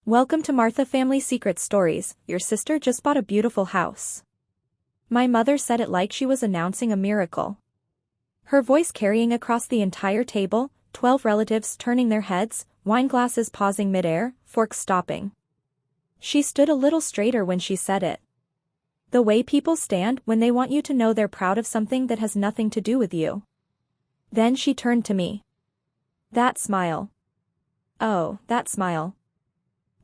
Welcome to Martha Family Secret Stories. Your sister just bought a beautiful house. My mother said it like she was announcing a miracle. Her voice carrying across the entire table, 12 relatives turning their heads, wine glasses pausing midair, forks stopping. She stood a little straighter when she said it. The way people stand when they want you to know they're proud of something that has nothing to do with you. Then she turned to me. That smile. Oh, that smile.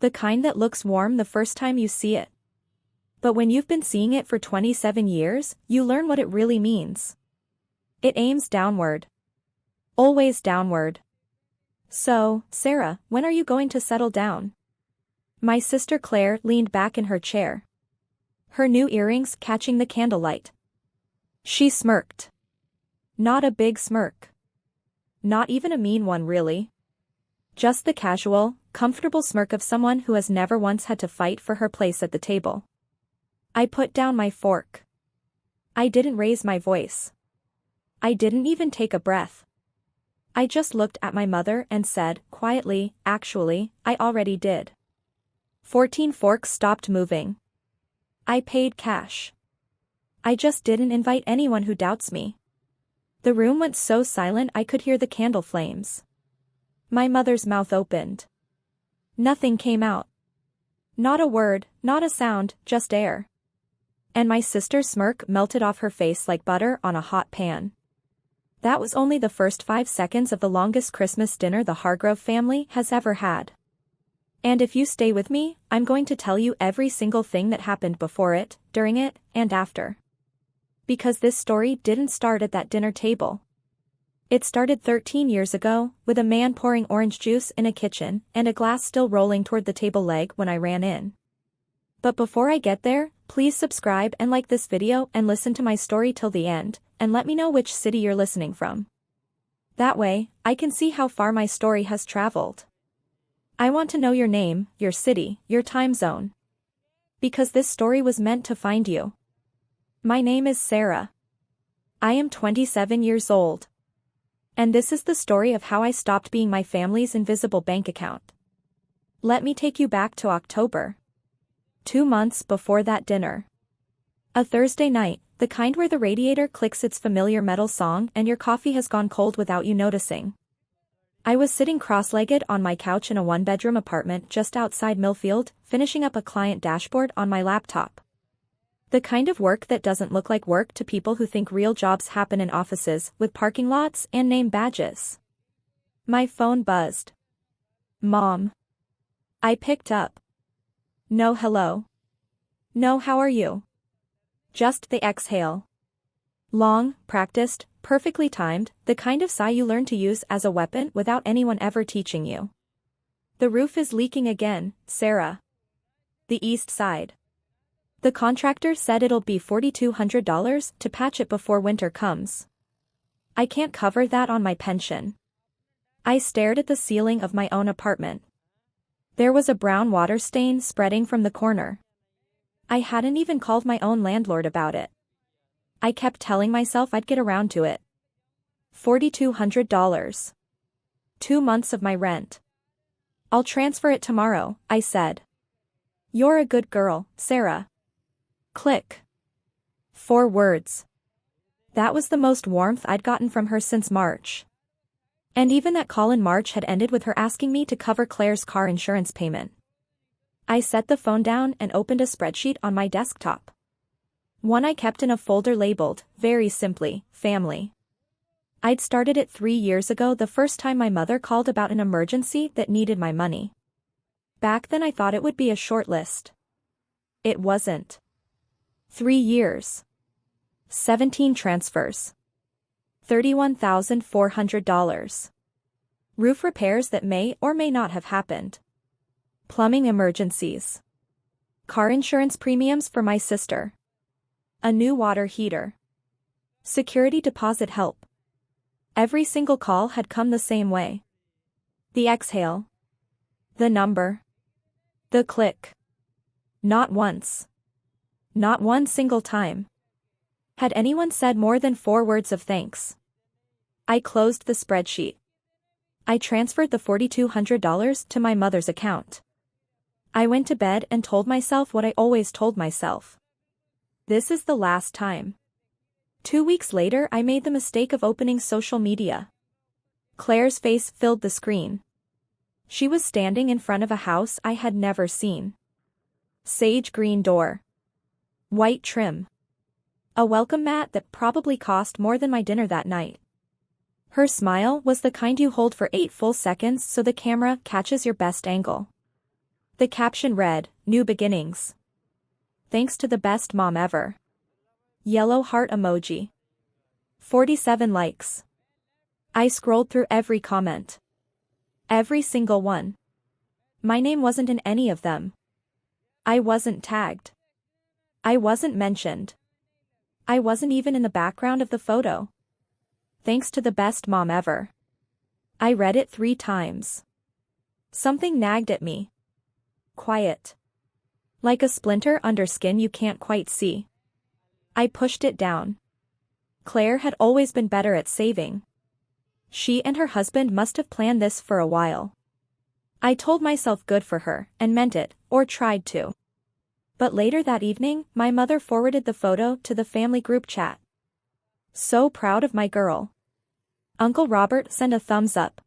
The kind that looks warm the first time you see it. But when you've been seeing it for 27 years, you learn what it really means. It aims downward. Always downward. So, Sarah, when are you going to settle down? My sister Claire leaned back in her chair. Her new earrings catching the candlelight. She smirked. Not a big smirk. Not even a mean one really. Just the casual, comfortable smirk of someone who has never once had to fight for her place at the table. I put down my fork. I didn't raise my voice. I didn't even take a breath. I just looked at my mother and said, quietly, actually, I already did. 14 forks stopped moving. I paid cash. I just didn't invite anyone who doubts me. The room went so silent I could hear the candle flames. My mother's mouth opened. Nothing came out. Not a word, not a sound, just air. And my sister's smirk melted off her face like butter on a hot pan. That was only the first 5 seconds of the longest Christmas dinner the Hargrove family has ever had. And if you stay with me, I'm going to tell you every single thing that happened before it, during it, and after. Because this story didn't start at that dinner table. It started 13 years ago, with a man pouring orange juice in a kitchen and a glass still rolling toward the table leg when I ran in. But before I get there, please subscribe and like this video and listen to my story till the end, and let me know which city you're listening from. That way, I can see how far my story has traveled. I want to know your name, your city, your time zone. Because this story was meant to find you. My name is Sarah. I am 27 years old. And this is the story of how I stopped being my family's invisible bank account. Let me take you back to October. 2 months before that dinner. A Thursday night, the kind where the radiator clicks its familiar metal song and your coffee has gone cold without you noticing. I was sitting cross-legged on my couch in a one-bedroom apartment just outside Millfield, finishing up a client dashboard on my laptop. The kind of work that doesn't look like work to people who think real jobs happen in offices with parking lots and name badges. My phone buzzed. Mom. I picked up. No hello. No how are you. Just the exhale. Long, practiced, perfectly timed, the kind of sigh you learn to use as a weapon without anyone ever teaching you. The roof is leaking again, Sarah. The east side. The contractor said it'll be $4,200 to patch it before winter comes. I can't cover that on my pension. I stared at the ceiling of my own apartment. There was a brown water stain spreading from the corner. I hadn't even called my own landlord about it. I kept telling myself I'd get around to it. $4,200. 2 months of my rent. I'll transfer it tomorrow, I said. You're a good girl, Sarah. Click. 4 words. That was the most warmth I'd gotten from her since March. And even that call in March had ended with her asking me to cover Claire's car insurance payment. I set the phone down and opened a spreadsheet on my desktop. One I kept in a folder labeled, very simply, family. I'd started it 3 years ago, the first time my mother called about an emergency that needed my money. Back then I thought it would be a short list. It wasn't. 3 years. 17 transfers. $31,400. Roof repairs that may or may not have happened. Plumbing emergencies. Car insurance premiums for my sister. A new water heater. Security deposit help. Every single call had come the same way. The exhale. The number. The click. Not once. Not one single time. Had anyone said more than 4 words of thanks? I closed the spreadsheet. I transferred the $4,200 to my mother's account. I went to bed and told myself what I always told myself. This is the last time. 2 weeks later, I made the mistake of opening social media. Claire's face filled the screen. She was standing in front of a house I had never seen. Sage green door. White trim. A welcome mat that probably cost more than my dinner that night. Her smile was the kind you hold for 8 full seconds so the camera catches your best angle. The caption read, "New beginnings. Thanks to the best mom ever." Yellow heart emoji. 47 likes. I scrolled through every comment. Every single one. My name wasn't in any of them. I wasn't tagged. I wasn't mentioned. I wasn't even in the background of the photo. Thanks to the best mom ever. I read it 3 times. Something nagged at me. Quiet. Like a splinter under skin you can't quite see. I pushed it down. Claire had always been better at saving. She and her husband must have planned this for a while. I told myself good for her, and meant it, or tried to. But later that evening, my mother forwarded the photo to the family group chat. So proud of my girl. Uncle Robert sent a thumbs up.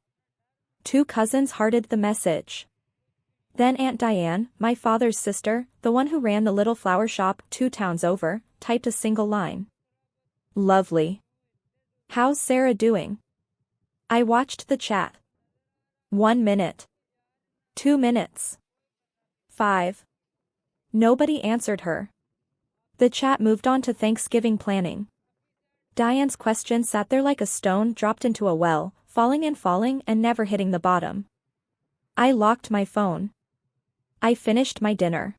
2 cousins hearted the message. Then Aunt Diane, my father's sister, the one who ran the little flower shop 2 towns over, typed a single line. Lovely. How's Sarah doing? I watched the chat. 1 minute. 2 minutes. 5. Nobody answered her. The chat moved on to Thanksgiving planning. Diane's question sat there like a stone dropped into a well, falling and never hitting the bottom. I locked my phone. I finished my dinner.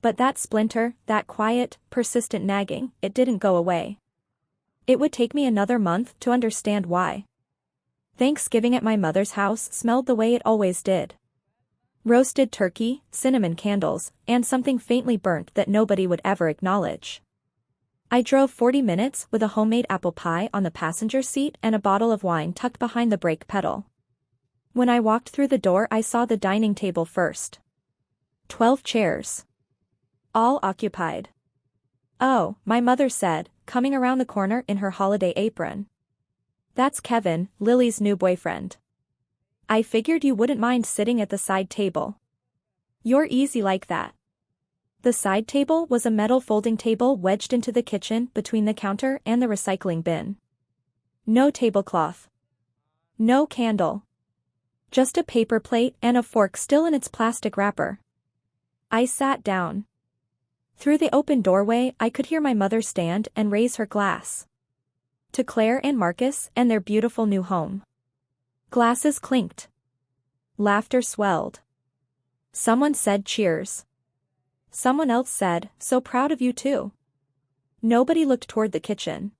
But that splinter, that quiet, persistent nagging, it didn't go away. It would take me another month to understand why. Thanksgiving at my mother's house smelled the way it always did. Roasted turkey, cinnamon candles, and something faintly burnt that nobody would ever acknowledge. I drove 40 minutes with a homemade apple pie on the passenger seat and a bottle of wine tucked behind the brake pedal. When I walked through the door, I saw the dining table first. 12 chairs. All occupied. Oh, my mother said, coming around the corner in her holiday apron. That's Kevin, Lily's new boyfriend. I figured you wouldn't mind sitting at the side table. You're easy like that. The side table was a metal folding table wedged into the kitchen between the counter and the recycling bin. No tablecloth. No candle. Just a paper plate and a fork still in its plastic wrapper. I sat down. Through the open doorway, I could hear my mother stand and raise her glass. To Claire and Marcus and their beautiful new home. Glasses clinked. Laughter swelled. Someone said cheers. Someone else said, so proud of you too. Nobody looked toward the kitchen.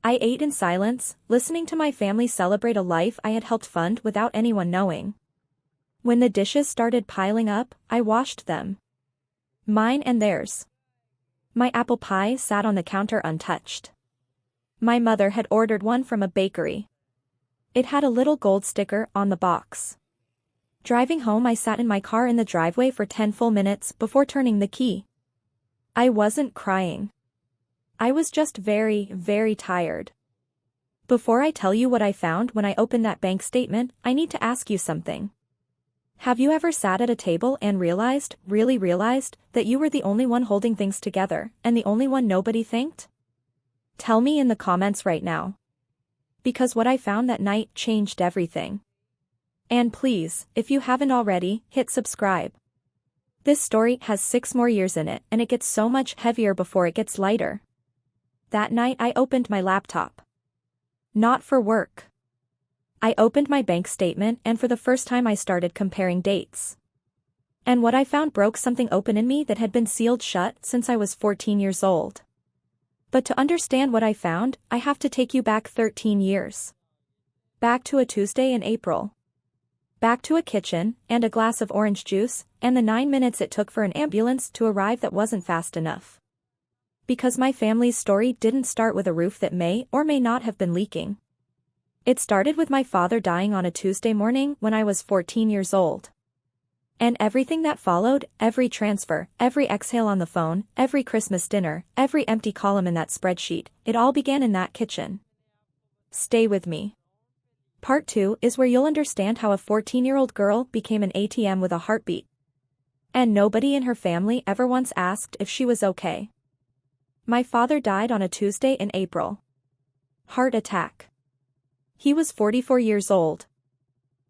I ate in silence, listening to my family celebrate a life I had helped fund without anyone knowing. When the dishes started piling up, I washed them. Mine and theirs. My apple pie sat on the counter untouched. My mother had ordered one from a bakery. It had a little gold sticker on the box. Driving home, I sat in my car in the driveway for 10 full minutes before turning the key. I wasn't crying. I was just very, very tired. Before I tell you what I found when I opened that bank statement, I need to ask you something. Have you ever sat at a table and really realized, that you were the only one holding things together, and the only one nobody thanked? Tell me in the comments right now. Because what I found that night changed everything. And please, if you haven't already, hit subscribe. This story has 6 more years in it, and it gets so much heavier before it gets lighter. That night I opened my laptop. Not for work. I opened my bank statement, and for the first time I started comparing dates. And what I found broke something open in me that had been sealed shut since I was 14 years old. But to understand what I found, I have to take you back 13 years. Back to a Tuesday in April. Back to a kitchen, and a glass of orange juice, and the 9 minutes it took for an ambulance to arrive that wasn't fast enough. Because my family's story didn't start with a roof that may or may not have been leaking. It started with my father dying on a Tuesday morning when I was 14 years old. And everything that followed, every transfer, every exhale on the phone, every Christmas dinner, every empty column in that spreadsheet, it all began in that kitchen. Stay with me. Part 2 is where you'll understand how a 14-year-old girl became an ATM with a heartbeat. And nobody in her family ever once asked if she was okay. My father died on a Tuesday in April. Heart attack. He was 44 years old.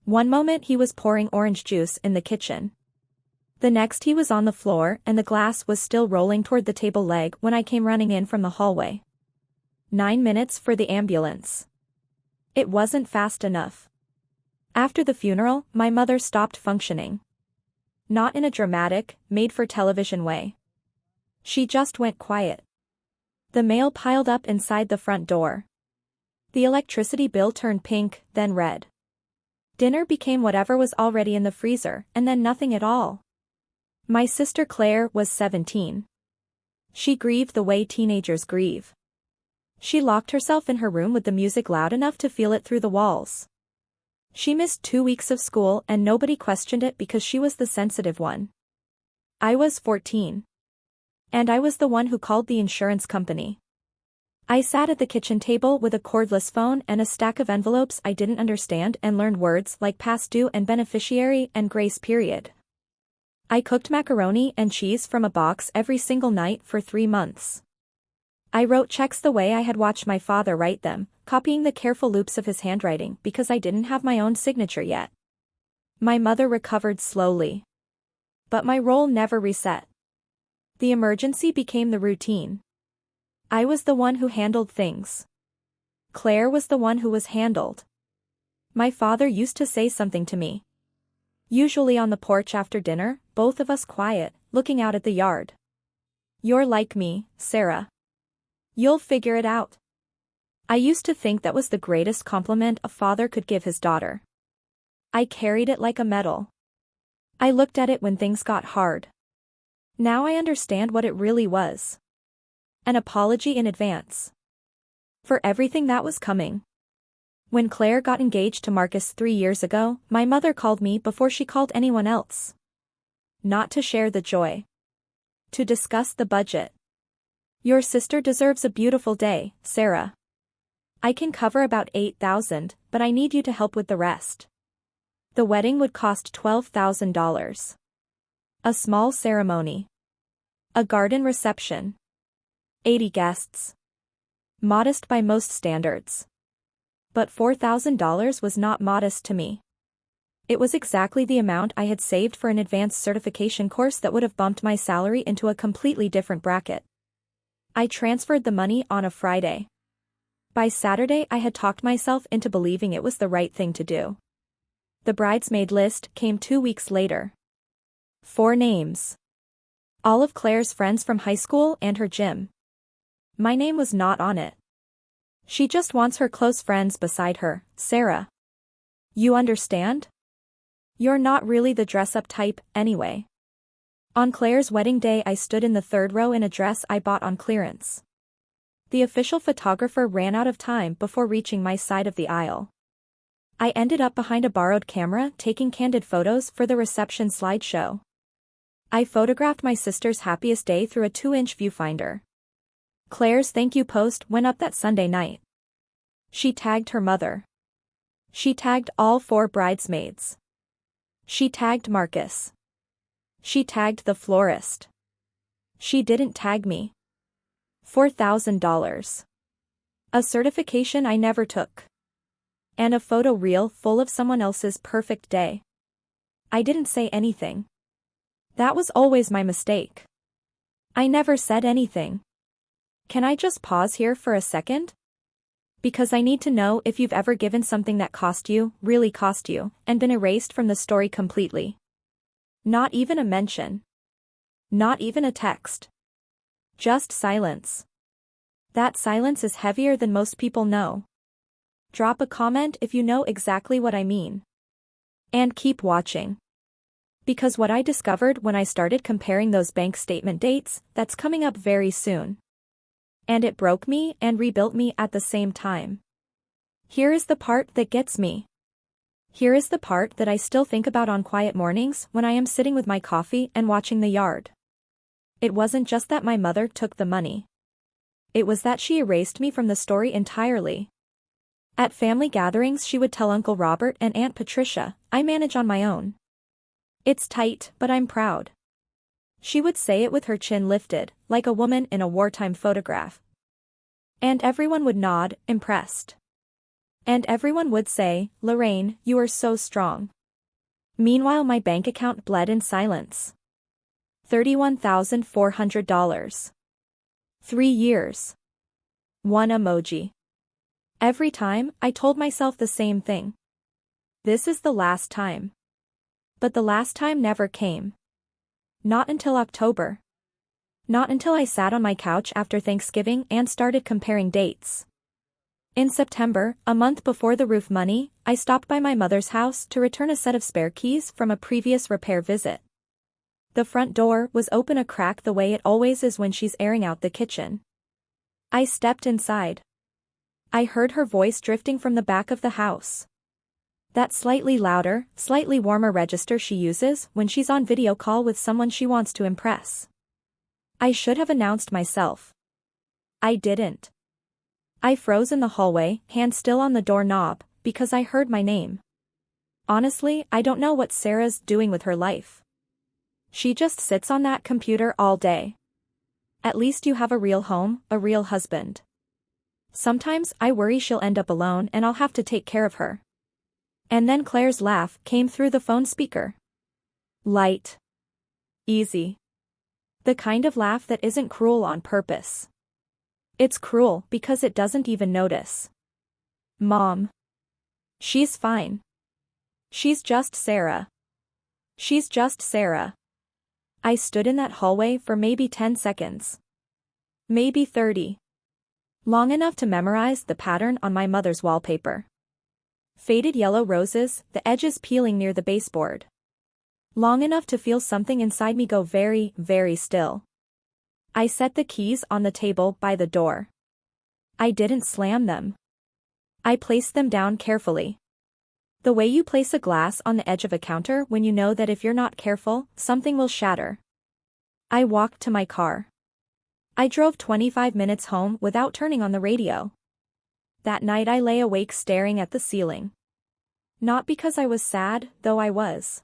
One moment he was pouring orange juice in the kitchen. The next he was on the floor and the glass was still rolling toward the table leg when I came running in from the hallway. 9 minutes for the ambulance. It wasn't fast enough. After the funeral, my mother stopped functioning. Not in a dramatic, made-for-television way. She just went quiet. The mail piled up inside the front door. The electricity bill turned pink, then red. Dinner became whatever was already in the freezer, and then nothing at all. My sister Claire was 17. She grieved the way teenagers grieve. She locked herself in her room with the music loud enough to feel it through the walls. She missed 2 weeks of school and nobody questioned it because she was the sensitive one. I was 14. And I was the one who called the insurance company. I sat at the kitchen table with a cordless phone and a stack of envelopes I didn't understand and learned words like past due and beneficiary and grace period. I cooked macaroni and cheese from a box every single night for 3 months. I wrote checks the way I had watched my father write them, copying the careful loops of his handwriting because I didn't have my own signature yet. My mother recovered slowly. But my role never reset. The emergency became the routine. I was the one who handled things. Claire was the one who was handled. My father used to say something to me. Usually on the porch after dinner, both of us quiet, looking out at the yard. "You're like me, Sarah. You'll figure it out." I used to think that was the greatest compliment a father could give his daughter. I carried it like a medal. I looked at it when things got hard. Now I understand what it really was. An apology in advance. For everything that was coming. When Claire got engaged to Marcus 3 years ago, my mother called me before she called anyone else. Not to share the joy. To discuss the budget. "Your sister deserves a beautiful day, Sarah. I can cover about $8,000, but I need you to help with the rest." The wedding would cost $12,000. A small ceremony. A garden reception. 80 guests. Modest by most standards. But $4,000 was not modest to me. It was exactly the amount I had saved for an advanced certification course that would have bumped my salary into a completely different bracket. I transferred the money on a Friday. By Saturday I had talked myself into believing it was the right thing to do. The bridesmaid list came 2 weeks later. 4 names. All of Claire's friends from high school and her gym. My name was not on it. She just wants her close friends beside her, Sarah. You understand? You're not really the dress-up type, anyway. On Claire's wedding day I stood in the 3rd row in a dress I bought on clearance. The official photographer ran out of time before reaching my side of the aisle. I ended up behind a borrowed camera taking candid photos for the reception slideshow. I photographed my sister's happiest day through a 2-inch viewfinder. Claire's thank you post went up that Sunday night. She tagged her mother. She tagged all 4 bridesmaids. She tagged Marcus. She tagged the florist. She didn't tag me. $4,000. A certification I never took. And a photo reel full of someone else's perfect day. I didn't say anything. That was always my mistake. I never said anything. Can I just pause here for a second? Because I need to know if you've ever given something that cost you, really cost you, and been erased from the story completely. Not even a mention. Not even a text. Just silence. That silence is heavier than most people know. Drop a comment if you know exactly what I mean. And keep watching. Because what I discovered when I started comparing those bank statement dates, that's coming up very soon. And it broke me and rebuilt me at the same time. Here is the part that gets me. Here is the part that I still think about on quiet mornings when I am sitting with my coffee and watching the yard. It wasn't just that my mother took the money. It was that she erased me from the story entirely. At family gatherings she would tell Uncle Robert and Aunt Patricia, "I manage on my own. It's tight, but I'm proud." She would say it with her chin lifted, like a woman in a wartime photograph. And everyone would nod, impressed. And everyone would say, "Lorraine, you are so strong." Meanwhile my bank account bled in silence. $31,400. 3 years. 1 emoji. Every time, I told myself the same thing. This is the last time. But the last time never came. Not until October. Not until I sat on my couch after Thanksgiving and started comparing dates. In September, a month before the roof money, I stopped by my mother's house to return a set of spare keys from a previous repair visit. The front door was open a crack the way it always is when she's airing out the kitchen. I stepped inside. I heard her voice drifting from the back of the house. That slightly louder, slightly warmer register she uses when she's on video call with someone she wants to impress. I should have announced myself. I didn't. I froze in the hallway, hand still on the doorknob, because I heard my name. Honestly, I don't know what Sarah's doing with her life. She just sits on that computer all day. At least you have a real home, a real husband. Sometimes I worry she'll end up alone and I'll have to take care of her. And then Claire's laugh came through the phone speaker. Light. Easy. The kind of laugh that isn't cruel on purpose. It's cruel because it doesn't even notice. Mom. She's fine. She's just Sarah. She's just Sarah. I stood in that hallway for maybe 10 seconds. Maybe 30. Long enough to memorize the pattern on my mother's wallpaper. Faded yellow roses, the edges peeling near the baseboard. Long enough to feel something inside me go very, very still. I set the keys on the table by the door. I didn't slam them. I placed them down carefully. The way you place a glass on the edge of a counter when you know that if you're not careful, something will shatter. I walked to my car. I drove 25 minutes home without turning on the radio. That night I lay awake staring at the ceiling. Not because I was sad, though I was.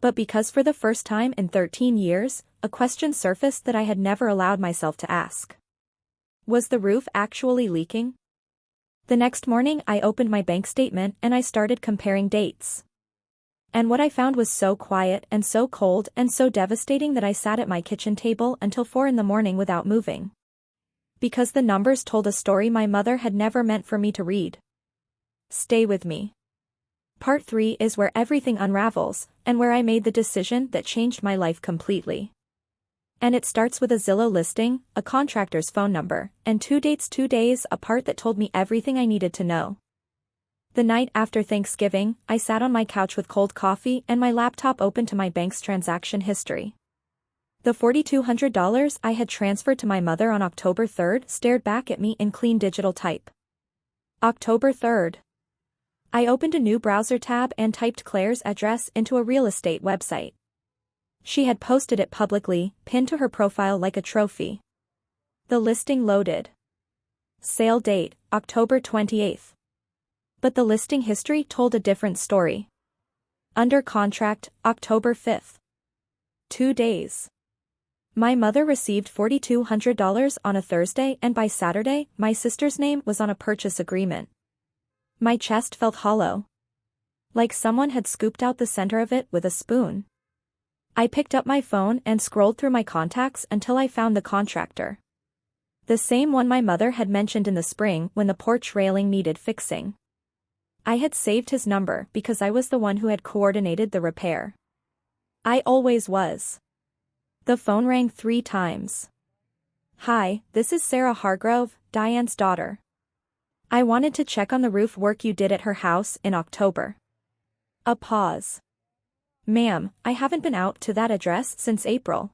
But because for the first time in 13 years, a question surfaced that I had never allowed myself to ask. Was the roof actually leaking? The next morning I opened my bank statement and I started comparing dates. And what I found was so quiet and so cold and so devastating that I sat at my kitchen table until 4 in the morning without moving. Because the numbers told a story my mother had never meant for me to read. Stay with me. Part 3 is where everything unravels, and where I made the decision that changed my life completely. And it starts with a Zillow listing, a contractor's phone number, and 2 dates 2 days apart that told me everything I needed to know. The night after Thanksgiving, I sat on my couch with cold coffee and my laptop open to my bank's transaction history. The $4,200 I had transferred to my mother on October 3rd stared back at me in clean digital type. October 3rd. I opened a new browser tab and typed Claire's address into a real estate website. She had posted it publicly, pinned to her profile like a trophy. The listing loaded. Sale date, October 28th. But the listing history told a different story. Under contract, October 5th. 2 days. My mother received $4,200 on a Thursday and by Saturday, my sister's name was on a purchase agreement. My chest felt hollow. Like someone had scooped out the center of it with a spoon. I picked up my phone and scrolled through my contacts until I found the contractor. The same one my mother had mentioned in the spring when the porch railing needed fixing. I had saved his number because I was the one who had coordinated the repair. I always was. The phone rang 3 times. Hi, this is Sarah Hargrove, Diane's daughter. I wanted to check on the roof work you did at her house in October. A pause. Ma'am, I haven't been out to that address since April.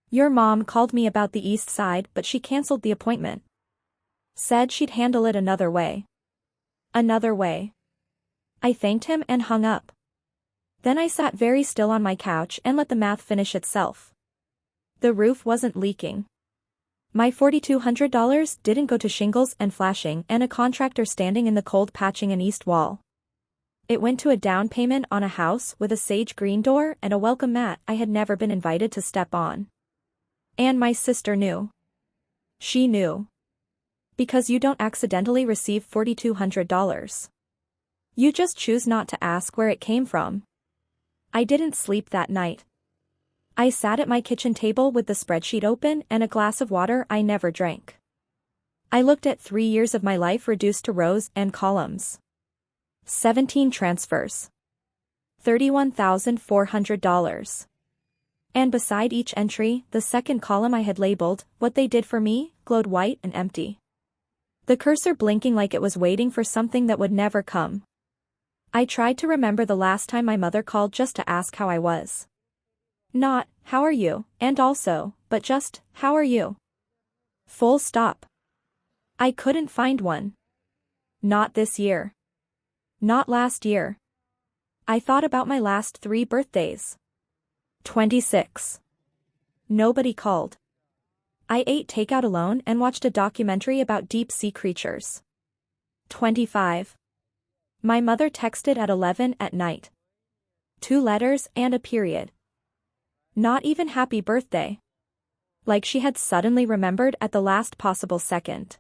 Your mom called me about the east side but she canceled the appointment. Said she'd handle it another way. Another way. I thanked him and hung up. Then I sat very still on my couch and let the math finish itself. The roof wasn't leaking. My $4,200 didn't go to shingles and flashing and a contractor standing in the cold patching an east wall. It went to a down payment on a house with a sage green door and a welcome mat I had never been invited to step on. And my sister knew. She knew. Because you don't accidentally receive $4,200. You just choose not to ask where it came from. I didn't sleep that night. I sat at my kitchen table with the spreadsheet open and a glass of water I never drank. I looked at 3 years of my life reduced to rows and columns. 17 transfers. $31,400. And beside each entry, the second column I had labeled, what they did for me, glowed white and empty. The cursor blinking like it was waiting for something that would never come. I tried to remember the last time my mother called just to ask how I was. Not, how are you, and also, but just, how are you? Full stop. I couldn't find one. Not this year. Not last year. I thought about my last 3 birthdays. 26. Nobody called. I ate takeout alone and watched a documentary about deep-sea creatures. 25. My mother texted at 11 at night. 2 letters and a period. Not even happy birthday. Like she had suddenly remembered at the last possible second.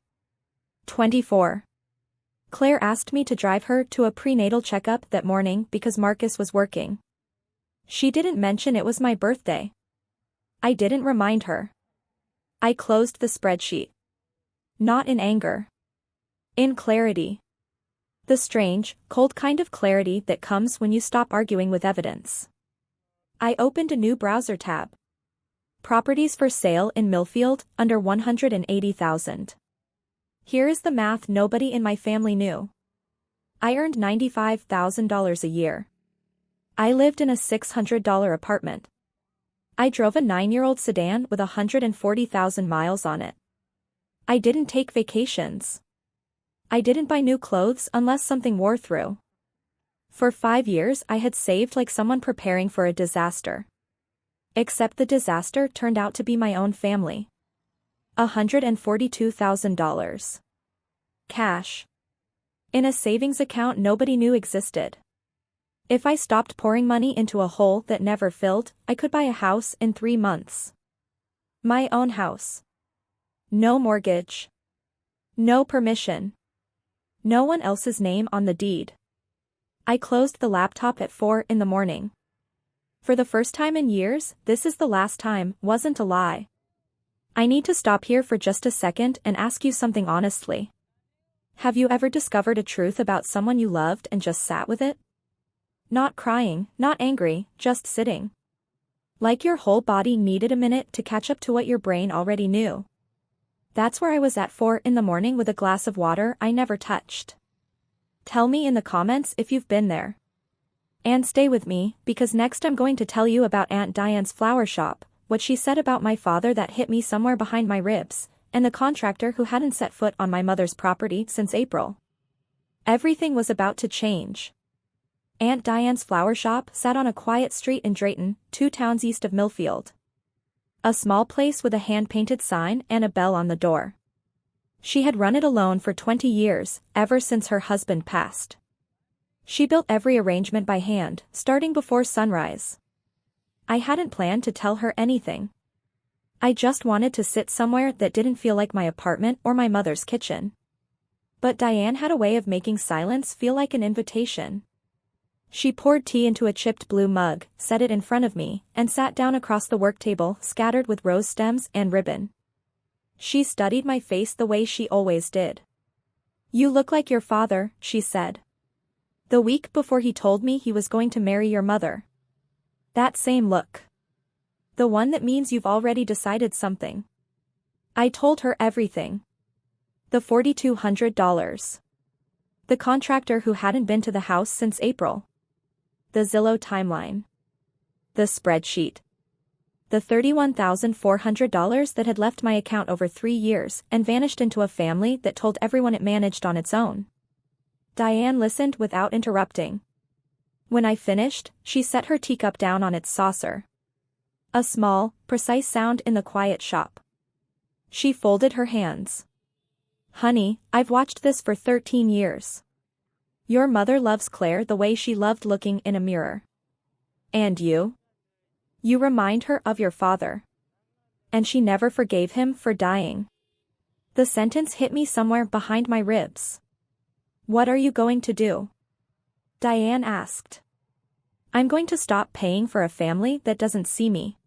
24. Claire asked me to drive her to a prenatal checkup that morning because Marcus was working. She didn't mention it was my birthday. I didn't remind her. I closed the spreadsheet. Not in anger. In clarity. The strange, cold kind of clarity that comes when you stop arguing with evidence. I opened a new browser tab. Properties for sale in Millfield, under $180,000. Here is the math nobody in my family knew. I earned $95,000 a year. I lived in a $600 apartment. I drove a 9-year-old sedan with 140,000 miles on it. I didn't take vacations. I didn't buy new clothes unless something wore through. For 5 years I had saved like someone preparing for a disaster. Except the disaster turned out to be my own family. $142,000. Cash. In a savings account nobody knew existed. If I stopped pouring money into a hole that never filled, I could buy a house in 3 months. My own house. No mortgage. No permission. No one else's name on the deed. I closed the laptop at 4 in the morning. For the first time in years, this is the last time, wasn't a lie. I need to stop here for just a second and ask you something honestly. Have you ever discovered a truth about someone you loved and just sat with it? Not crying, not angry, just sitting. Like your whole body needed a minute to catch up to what your brain already knew. That's where I was at 4 in the morning with a glass of water I never touched. Tell me in the comments if you've been there. And stay with me, because next I'm going to tell you about Aunt Diane's flower shop, what she said about my father that hit me somewhere behind my ribs, and the contractor who hadn't set foot on my mother's property since April. Everything was about to change. Aunt Diane's flower shop sat on a quiet street in Drayton, 2 towns east of Millfield. A small place with a hand-painted sign and a bell on the door. She had run it alone for 20 years, ever since her husband passed. She built every arrangement by hand, starting before sunrise. I hadn't planned to tell her anything. I just wanted to sit somewhere that didn't feel like my apartment or my mother's kitchen. But Diane had a way of making silence feel like an invitation. She poured tea into a chipped blue mug, set it in front of me, and sat down across the work table scattered with rose stems and ribbon. She studied my face the way she always did. "You look like your father," she said. "The week before he told me he was going to marry your mother. That same look. The one that means you've already decided something." I told her everything. The $4,200. The contractor who hadn't been to the house since April. The Zillow timeline. The spreadsheet. The $31,400 that had left my account over 3 years and vanished into a family that told everyone it managed on its own. Diane listened without interrupting. When I finished, she set her teacup down on its saucer. A small, precise sound in the quiet shop. She folded her hands. Honey, I've watched this for 13 years. Your mother loves Claire the way she loved looking in a mirror. And you? You remind her of your father. And she never forgave him for dying. The sentence hit me somewhere behind my ribs. What are you going to do? Diane asked. I'm going to stop paying for a family that doesn't see me.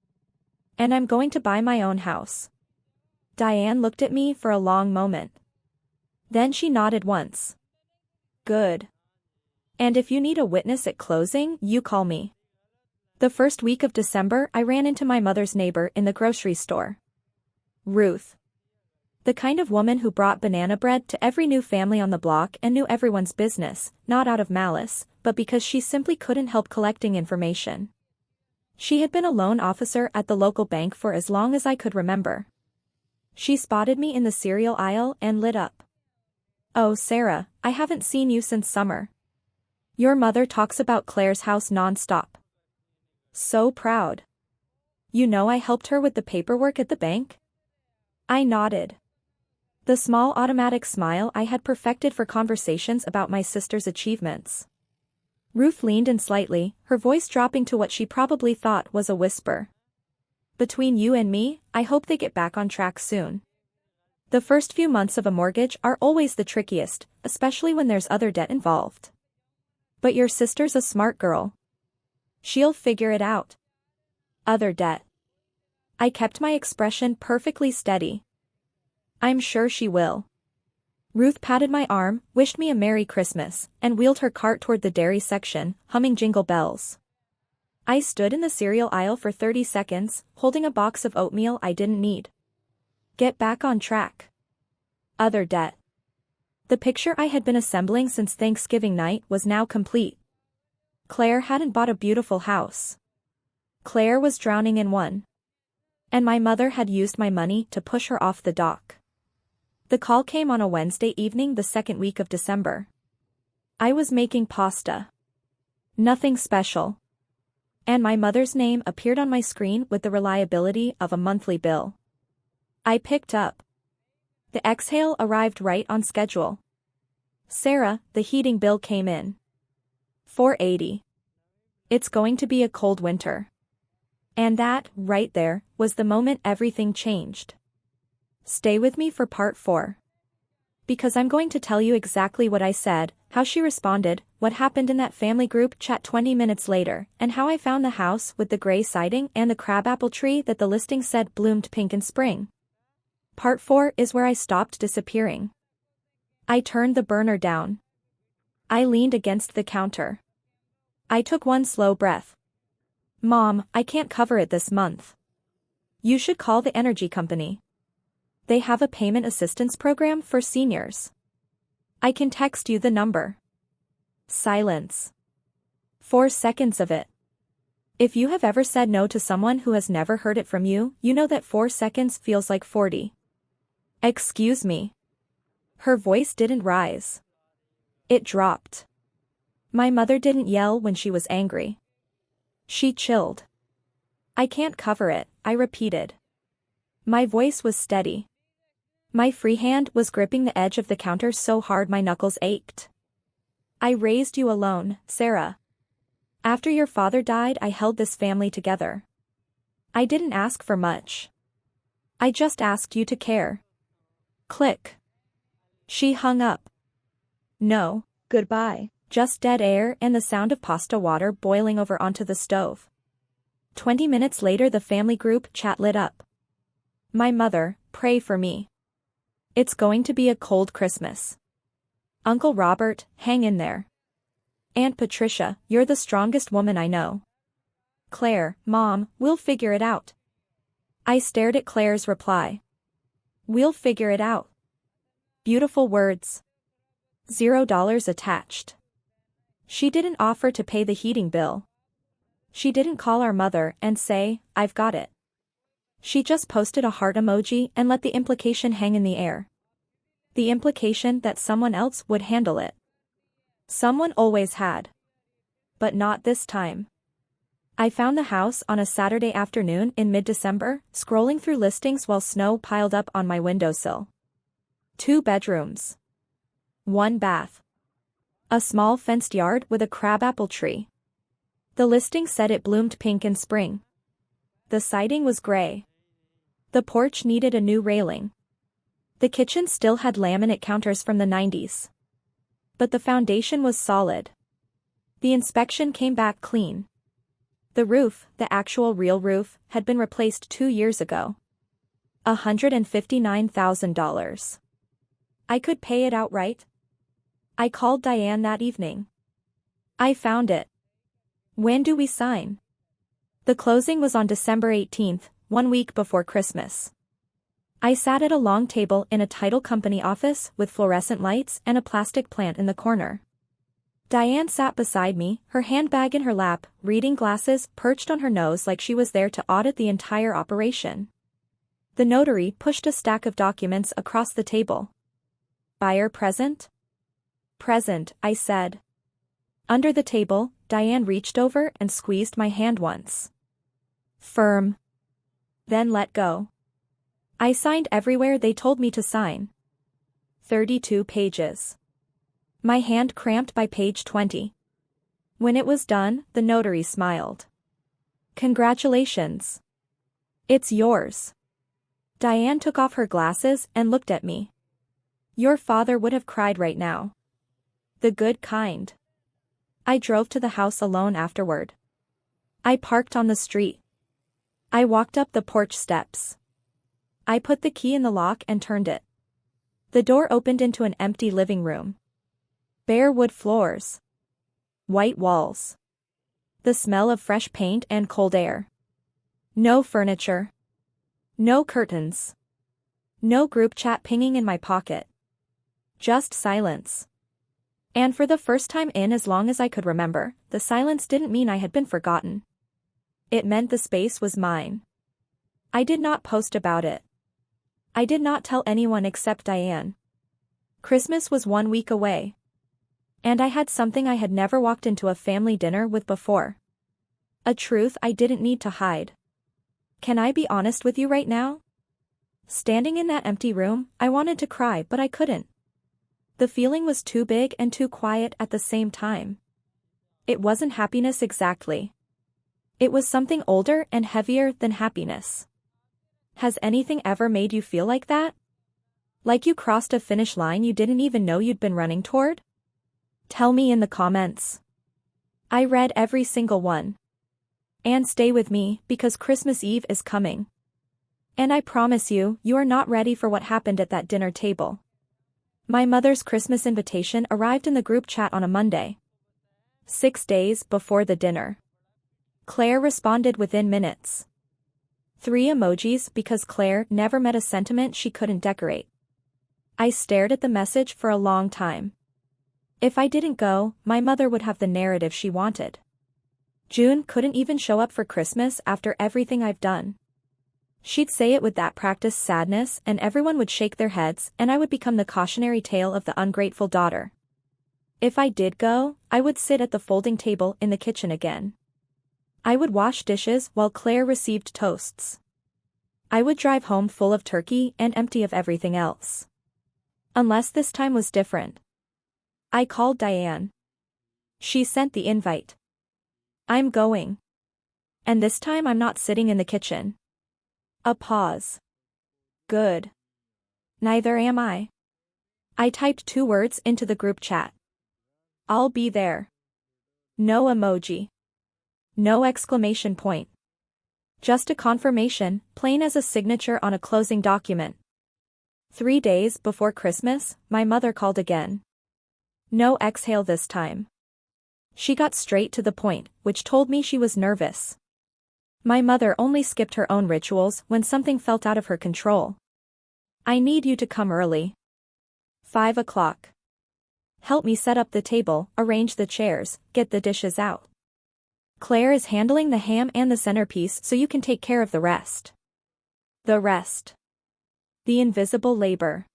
And I'm going to buy my own house. Diane looked at me for a long moment. Then she nodded once. Good. And if you need a witness at closing, you call me. The first week of December, I ran into my mother's neighbor in the grocery store. Ruth. The kind of woman who brought banana bread to every new family on the block and knew everyone's business, not out of malice, but because she simply couldn't help collecting information. She had been a loan officer at the local bank for as long as I could remember. She spotted me in the cereal aisle and lit up. Oh, Sarah, I haven't seen you since summer. Your mother talks about Claire's house non-stop. So proud. You know I helped her with the paperwork at the bank? I nodded. The small automatic smile I had perfected for conversations about my sister's achievements. Ruth leaned in slightly, her voice dropping to what she probably thought was a whisper. Between you and me, I hope they get back on track soon. The first few months of a mortgage are always the trickiest, especially when there's other debt involved. But your sister's a smart girl. She'll figure it out. Other debt. I kept my expression perfectly steady. I'm sure she will. Ruth patted my arm, wished me a Merry Christmas, and wheeled her cart toward the dairy section, humming Jingle Bells. I stood in the cereal aisle for 30 seconds, holding a box of oatmeal I didn't need. Get back on track. Other debt. The picture I had been assembling since Thanksgiving night was now complete. Claire hadn't bought a beautiful house. Claire was drowning in one. And my mother had used my money to push her off the dock. The call came on a Wednesday evening the second week of December. I was making pasta. Nothing special. And my mother's name appeared on my screen with the reliability of a monthly bill. I picked up. The exhale arrived right on schedule. Sarah, the heating bill came in. $4.80. It's going to be a cold winter. And that, right there, was the moment everything changed. Stay with me for part 4. Because I'm going to tell you exactly what I said, how she responded, what happened in that family group chat 20 minutes later, and how I found the house with the gray siding and the crabapple tree that the listing said bloomed pink in spring. Part 4 is where I stopped disappearing. I turned the burner down. I leaned against the counter. I took one slow breath. Mom, I can't cover it this month. You should call the energy company. They have a payment assistance program for seniors. I can text you the number. Silence. 4 seconds of it. If you have ever said no to someone who has never heard it from you, you know that 4 seconds feels like 40. Excuse me. Her voice didn't rise. It dropped. My mother didn't yell when she was angry. She chilled. I can't cover it, I repeated. My voice was steady. My free hand was gripping the edge of the counter so hard my knuckles ached. I raised you alone, Sarah. After your father died, I held this family together. I didn't ask for much. I just asked you to care. Click. She hung up. No, goodbye. Just dead air and the sound of pasta water boiling over onto the stove. 20 minutes later the family group chat lit up. My mother, pray for me. It's going to be a cold Christmas. Uncle Robert, hang in there. Aunt Patricia, you're the strongest woman I know. Claire, Mom, we'll figure it out. I stared at Claire's reply. We'll figure it out. Beautiful words. $0 attached. She didn't offer to pay the heating bill. She didn't call our mother and say, I've got it. She just posted a heart emoji and let the implication hang in the air. The implication that someone else would handle it. Someone always had. But not this time. I found the house on a Saturday afternoon in mid-December, scrolling through listings while snow piled up on my windowsill. 2 bedrooms. 1 bath. A small fenced yard with a crabapple tree. The listing said it bloomed pink in spring. The siding was gray. The porch needed a new railing. The kitchen still had laminate counters from the 90s. But the foundation was solid. The inspection came back clean. The roof, the actual real roof, had been replaced 2 years ago. $159,000. I could pay it outright. I called Diane that evening. I found it. When do we sign? The closing was on December 18th, 1 week before Christmas. I sat at a long table in a title company office with fluorescent lights and a plastic plant in the corner. Diane sat beside me, her handbag in her lap, reading glasses perched on her nose like she was there to audit the entire operation. The notary pushed a stack of documents across the table. Buyer present? Present, I said. Under the table, Diane reached over and squeezed my hand once. Firm. Then let go. I signed everywhere they told me to sign. 32 pages. My hand cramped by page 20. When it was done, the notary smiled. Congratulations. It's yours. Diane took off her glasses and looked at me. Your father would have cried right now. The good kind. I drove to the house alone afterward. I parked on the street. I walked up the porch steps. I put the key in the lock and turned it. The door opened into an empty living room. Bare wood floors. White walls. The smell of fresh paint and cold air. No furniture. No curtains. No group chat pinging in my pocket. Just silence. And for the first time in as long as I could remember, the silence didn't mean I had been forgotten. It meant the space was mine. I did not post about it. I did not tell anyone except Diane. Christmas was 1 week away. And I had something I had never walked into a family dinner with before. A truth I didn't need to hide. Can I be honest with you right now? Standing in that empty room, I wanted to cry but I couldn't. The feeling was too big and too quiet at the same time. It wasn't happiness exactly. It was something older and heavier than happiness. Has anything ever made you feel like that? Like you crossed a finish line you didn't even know you'd been running toward? Tell me in the comments. I read every single one. And stay with me, because Christmas Eve is coming. And I promise you, you are not ready for what happened at that dinner table. My mother's Christmas invitation arrived in the group chat on a Monday. 6 days before the dinner. Claire responded within minutes. 3 emojis because Claire never met a sentiment she couldn't decorate. I stared at the message for a long time. If I didn't go, my mother would have the narrative she wanted. June couldn't even show up for Christmas after everything I've done. She'd say it with that practiced sadness and everyone would shake their heads and I would become the cautionary tale of the ungrateful daughter. If I did go, I would sit at the folding table in the kitchen again. I would wash dishes while Claire received toasts. I would drive home full of turkey and empty of everything else. Unless this time was different. I called Diane. She sent the invite. I'm going. And this time I'm not sitting in the kitchen. A pause. Good. Neither am I. I typed 2 words into the group chat. I'll be there. No emoji. No exclamation point. Just a confirmation, plain as a signature on a closing document. 3 days before Christmas, my mother called again. No exhale this time. She got straight to the point, which told me she was nervous. My mother only skipped her own rituals when something felt out of her control. I need you to come early. 5 o'clock. Help me set up the table, arrange the chairs, get the dishes out. Claire is handling the ham and the centerpiece so you can take care of the rest. The rest. The invisible labor.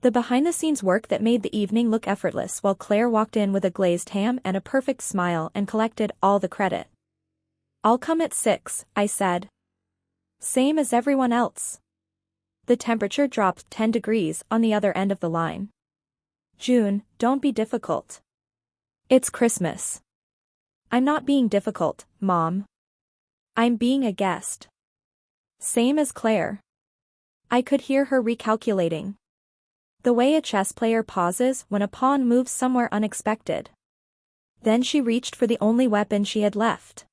The behind-the-scenes work that made the evening look effortless while Claire walked in with a glazed ham and a perfect smile and collected all the credit. "I'll come at 6, I said. Same as everyone else. The temperature dropped 10 degrees on the other end of the line. "June, don't be difficult. It's Christmas." "I'm not being difficult, Mom. I'm being a guest." "Same as Claire." I could hear her recalculating. The way a chess player pauses when a pawn moves somewhere unexpected. Then she reached for the only weapon she had left.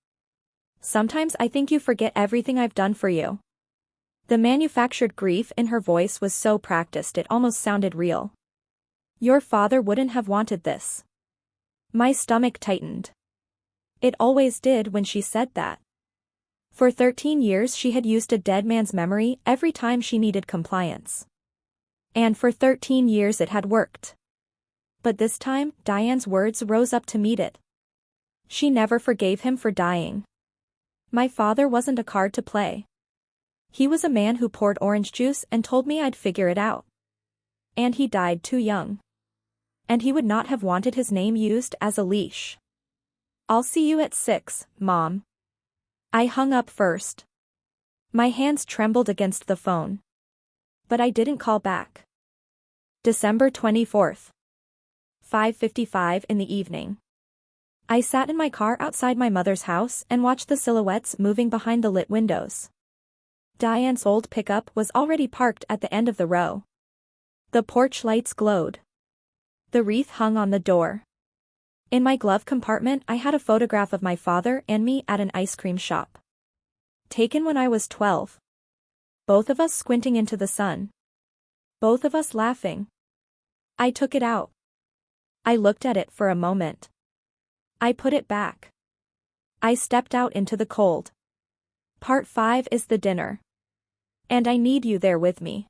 "Sometimes I think you forget everything I've done for you." The manufactured grief in her voice was so practiced it almost sounded real. "Your father wouldn't have wanted this." My stomach tightened. It always did when she said that. For 13 years she had used a dead man's memory every time she needed compliance. And for 13 years it had worked. But this time, Diane's words rose up to meet it. She never forgave him for dying. My father wasn't a card to play. He was a man who poured orange juice and told me I'd figure it out. And he died too young. And he would not have wanted his name used as a leash. "I'll see you at 6, Mom." I hung up first. My hands trembled against the phone. But I didn't call back. December 24th. 5:55 in the evening. I sat in my car outside my mother's house and watched the silhouettes moving behind the lit windows. Diane's old pickup was already parked at the end of the row. The porch lights glowed. The wreath hung on the door. In my glove compartment I had a photograph of my father and me at an ice cream shop. Taken when I was 12. Both of us squinting into the sun. Both of us laughing. I took it out. I looked at it for a moment. I put it back. I stepped out into the cold. Part 5 is the dinner. And I need you there with me.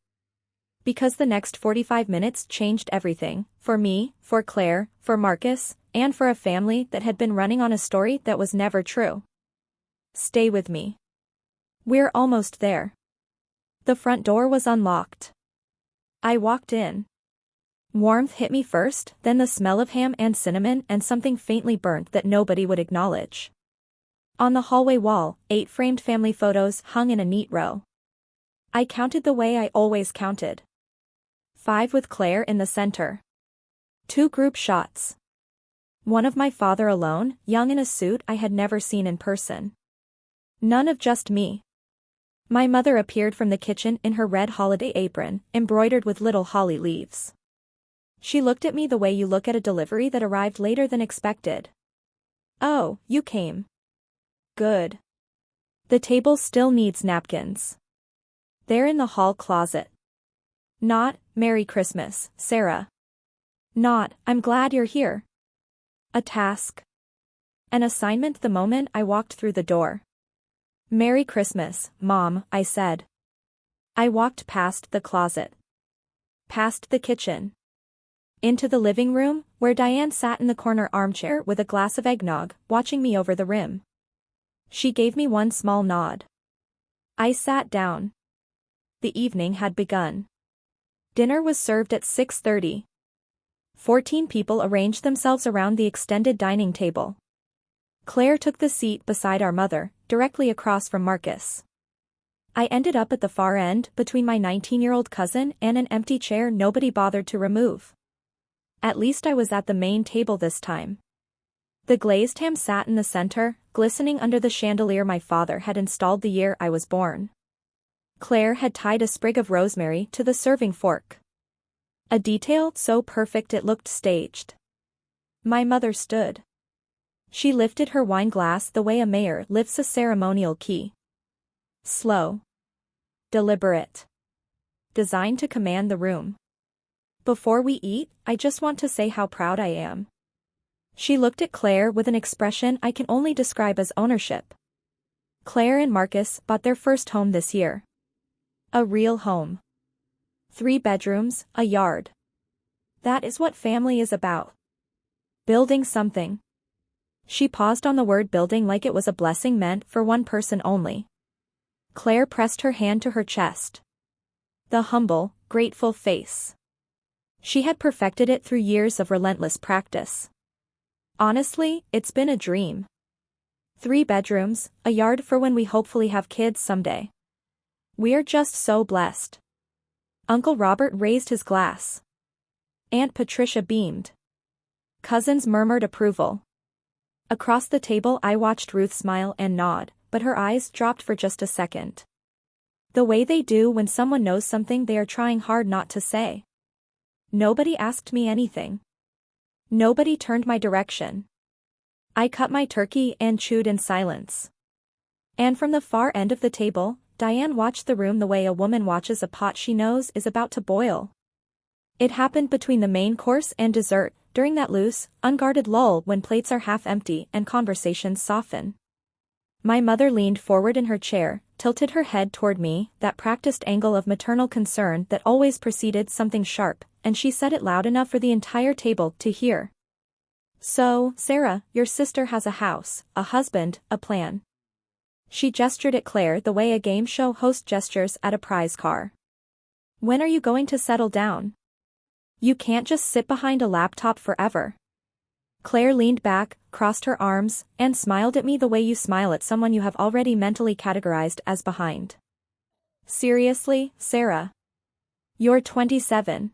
Because the next 45 minutes changed everything, for me, for Claire, for Marcus, and for a family that had been running on a story that was never true. Stay with me. We're almost there. The front door was unlocked. I walked in. Warmth hit me first, then the smell of ham and cinnamon and something faintly burnt that nobody would acknowledge. On the hallway wall, 8 framed family photos hung in a neat row. I counted the way I always counted. 5 with Claire in the center. 2 group shots. One of my father alone, young in a suit I had never seen in person. None of just me. My mother appeared from the kitchen in her red holiday apron, embroidered with little holly leaves. She looked at me the way you look at a delivery that arrived later than expected. "Oh, you came. Good. The table still needs napkins. They're in the hall closet." Not, "Merry Christmas, Sarah." Not, "I'm glad you're here." A task. An assignment the moment I walked through the door. "Merry Christmas, Mom," I said. I walked past the closet. Past the kitchen. Into the living room, where Diane sat in the corner armchair with a glass of eggnog, watching me over the rim. She gave me one small nod. I sat down. The evening had begun. Dinner was served at 6:30. 14 people arranged themselves around the extended dining table. Claire took the seat beside our mother, directly across from Marcus. I ended up at the far end, between my 19-year-old cousin and an empty chair nobody bothered to remove. At least I was at the main table this time. The glazed ham sat in the center, glistening under the chandelier my father had installed the year I was born. Claire had tied a sprig of rosemary to the serving fork. A detail so perfect it looked staged. My mother stood. She lifted her wine glass the way a mayor lifts a ceremonial key. Slow. Deliberate. Designed to command the room. "Before we eat, I just want to say how proud I am." She looked at Claire with an expression I can only describe as ownership. Claire and Marcus bought their first home this year. A real home. 3 bedrooms, a yard. That is what family is about. Building something. She paused on the word building like it was a blessing meant for one person only. Claire pressed her hand to her chest. The humble, grateful face. She had perfected it through years of relentless practice. Honestly, it's been a dream. 3 bedrooms, a yard for when we hopefully have kids someday. We're just so blessed. Uncle Robert raised his glass. Aunt Patricia beamed. Cousins murmured approval. Across the table I watched Ruth smile and nod, but her eyes dropped for just a second. The way they do when someone knows something they are trying hard not to say. Nobody asked me anything. Nobody turned my direction. I cut my turkey and chewed in silence. And from the far end of the table, Diane watched the room the way a woman watches a pot she knows is about to boil. It happened between the main course and dessert, during that loose, unguarded lull when plates are half empty and conversations soften. My mother leaned forward in her chair, tilted her head toward me, that practiced angle of maternal concern that always preceded something sharp, and she said it loud enough for the entire table to hear. "So, Sarah, your sister has a house, a husband, a plan." She gestured at Claire the way a game show host gestures at a prize car. "When are you going to settle down? You can't just sit behind a laptop forever." Claire leaned back, crossed her arms, and smiled at me the way you smile at someone you have already mentally categorized as behind. "Seriously, Sarah? You're 27.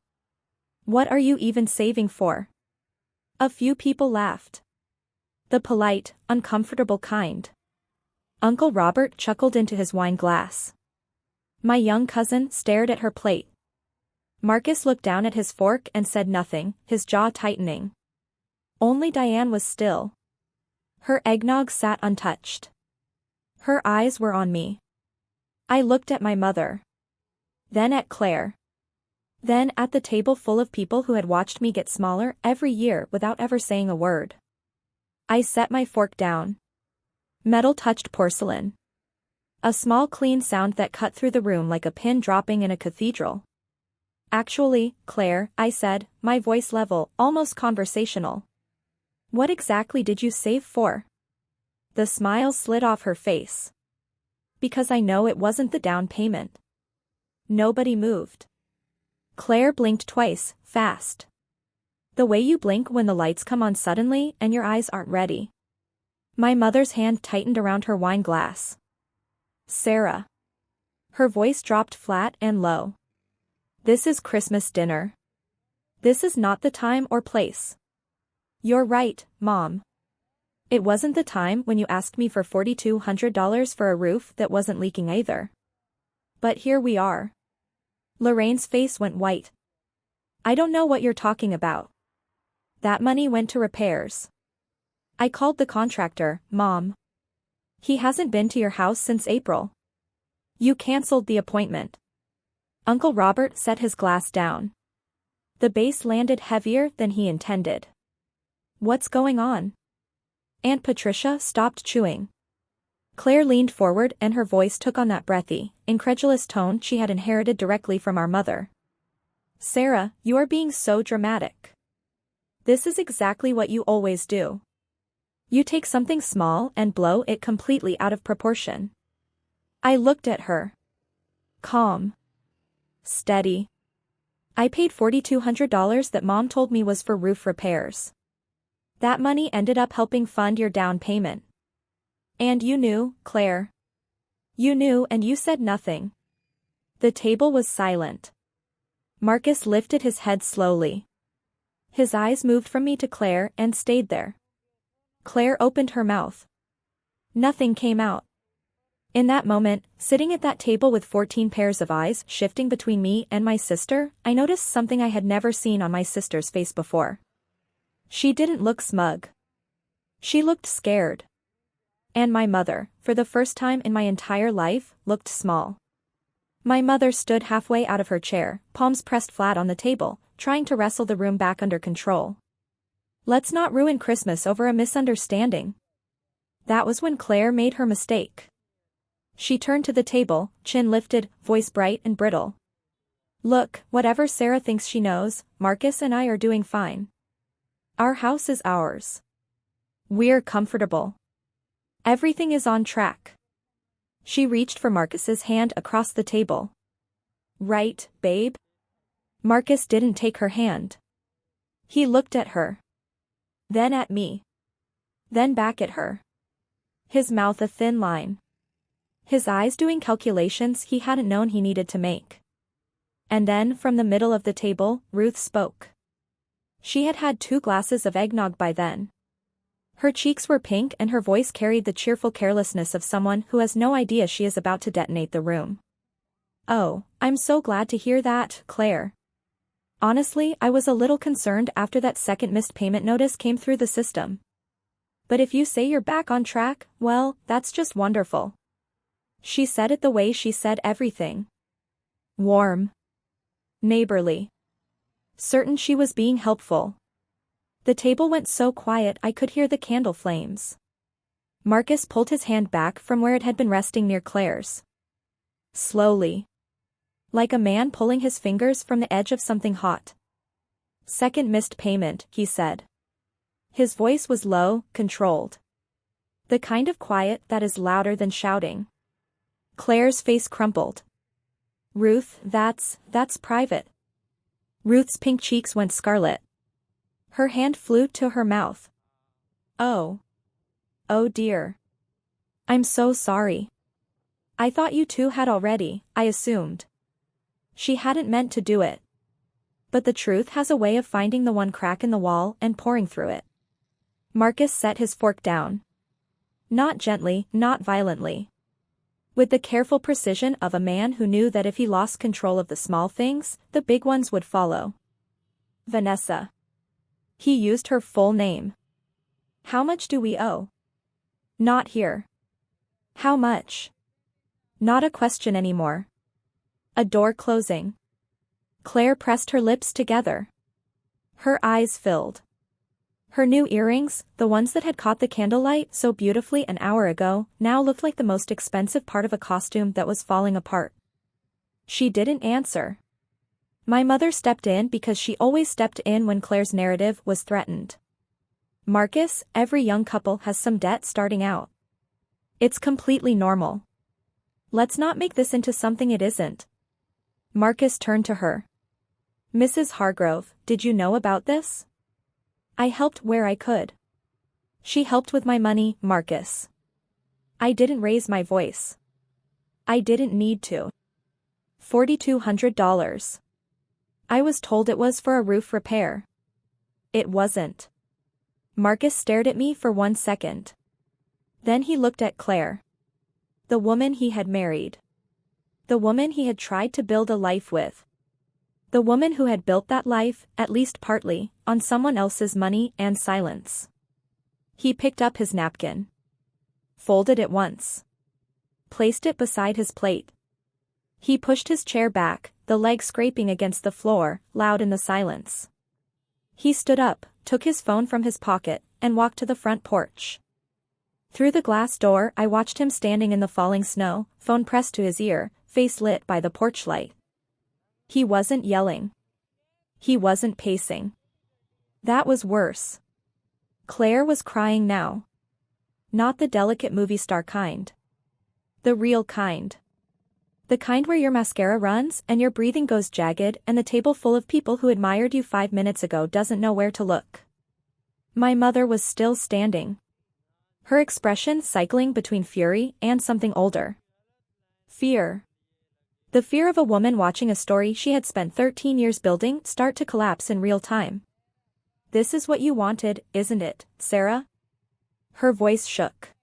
What are you even saving for?" A few people laughed. The polite, uncomfortable kind. Uncle Robert chuckled into his wine glass. My young cousin stared at her plate. Marcus looked down at his fork and said nothing, his jaw tightening. Only Diane was still. Her eggnog sat untouched. Her eyes were on me. I looked at my mother. Then at Claire. Then at the table full of people who had watched me get smaller every year without ever saying a word. I set my fork down. Metal touched porcelain. A small clean sound that cut through the room like a pin dropping in a cathedral. "Actually, Claire," I said, my voice level, almost conversational. "What exactly did you save for?" The smile slid off her face. "Because I know it wasn't the down payment." Nobody moved. Claire blinked twice, fast. The way you blink when the lights come on suddenly and your eyes aren't ready. My mother's hand tightened around her wine glass. "Sarah." Her voice dropped flat and low. "This is Christmas dinner. This is not the time or place." "You're right, Mom. It wasn't the time when you asked me for $4,200 for a roof that wasn't leaking either. But here we are." Lorraine's face went white. "I don't know what you're talking about. That money went to repairs. I called the contractor, Mom. He hasn't been to your house since April. You canceled the appointment." Uncle Robert set his glass down. The base landed heavier than he intended. "What's going on?" Aunt Patricia stopped chewing. Claire leaned forward and her voice took on that breathy, incredulous tone she had inherited directly from our mother. "Sarah, you are being so dramatic. This is exactly what you always do. You take something small and blow it completely out of proportion." I looked at her. Calm. Steady. "I paid $4,200 that Mom told me was for roof repairs. That money ended up helping fund your down payment. And you knew, Claire. You knew and you said nothing." The table was silent. Marcus lifted his head slowly. His eyes moved from me to Claire and stayed there. Claire opened her mouth. Nothing came out. In that moment, sitting at that table with 14 pairs of eyes shifting between me and my sister, I noticed something I had never seen on my sister's face before. She didn't look smug. She looked scared. And my mother, for the first time in my entire life, looked small. My mother stood halfway out of her chair, palms pressed flat on the table, trying to wrestle the room back under control. "Let's not ruin Christmas over a misunderstanding." That was when Claire made her mistake. She turned to the table, chin lifted, voice bright and brittle. "Look, whatever Sarah thinks she knows, Marcus and I are doing fine. Our house is ours. We're comfortable. Everything is on track." She reached for Marcus's hand across the table. "Right, babe? Marcus didn't take her hand. He looked at her. Then at me. Then back at her. His mouth a thin line. His eyes doing calculations he hadn't known he needed to make. And then, from the middle of the table, Ruth spoke. She had had 2 glasses of eggnog by then. Her cheeks were pink and her voice carried the cheerful carelessness of someone who has no idea she is about to detonate the room. "Oh, I'm so glad to hear that, Claire. Honestly, I was a little concerned after that second missed payment notice came through the system. But if you say you're back on track, well, that's just wonderful." She said it the way she said everything. Warm. Neighborly. Certain she was being helpful. The table went so quiet I could hear the candle flames. Marcus pulled his hand back from where it had been resting near Claire's. Slowly. Like a man pulling his fingers from the edge of something hot. "Second missed payment," he said. His voice was low, controlled. The kind of quiet that is louder than shouting. Claire's face crumpled. "Ruth, that's private." Ruth's pink cheeks went scarlet. Her hand flew to her mouth. "Oh. Oh dear. I'm so sorry. I thought you two had already, I assumed." She hadn't meant to do it. But the truth has a way of finding the one crack in the wall and pouring through it. Marcus set his fork down. Not gently, not violently. With the careful precision of a man who knew that if he lost control of the small things, the big ones would follow. "Vanessa." He used her full name. "How much do we owe?" "Not here." "How much?" Not a question anymore. A door closing. Claire pressed her lips together. Her eyes filled. Her new earrings, the ones that had caught the candlelight so beautifully an hour ago, now looked like the most expensive part of a costume that was falling apart. She didn't answer. My mother stepped in because she always stepped in when Claire's narrative was threatened. "Marcus, every young couple has some debt starting out. It's completely normal. Let's not make this into something it isn't." Marcus turned to her. "Mrs. Hargrove, did you know about this?" "I helped where I could." "She helped with my money, Marcus." "I didn't raise my voice. I didn't need to." $4,200. "I was told it was for a roof repair." "It wasn't." Marcus stared at me for 1 second. Then he looked at Claire. The woman he had married. The woman he had tried to build a life with. The woman who had built that life, at least partly, on someone else's money and silence. He picked up his napkin. Folded it once. Placed it beside his plate. He pushed his chair back, the leg scraping against the floor, loud in the silence. He stood up, took his phone from his pocket, and walked to the front porch. Through the glass door I watched him standing in the falling snow, phone pressed to his ear, face lit by the porch light. He wasn't yelling. He wasn't pacing. That was worse. Claire was crying now. Not the delicate movie star kind. The real kind. The kind where your mascara runs and your breathing goes jagged and the table full of people who admired you 5 minutes ago doesn't know where to look. My mother was still standing. Her expression cycling between fury and something older. Fear. The fear of a woman watching a story she had spent 13 years building start to collapse in real time. "This is what you wanted, isn't it, Sarah?" Her voice shook.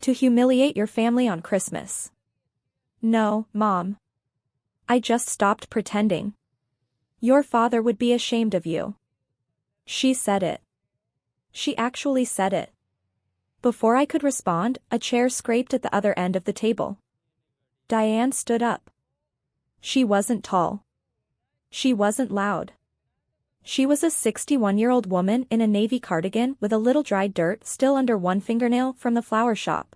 "To humiliate your family on Christmas." "No, Mom. I just stopped pretending. Your father would be ashamed of you." She said it. She actually said it. Before I could respond, a chair scraped at the other end of the table. Diane stood up. She wasn't tall. She wasn't loud. She was a 61-year-old woman in a navy cardigan with a little dried dirt still under one fingernail from the flower shop.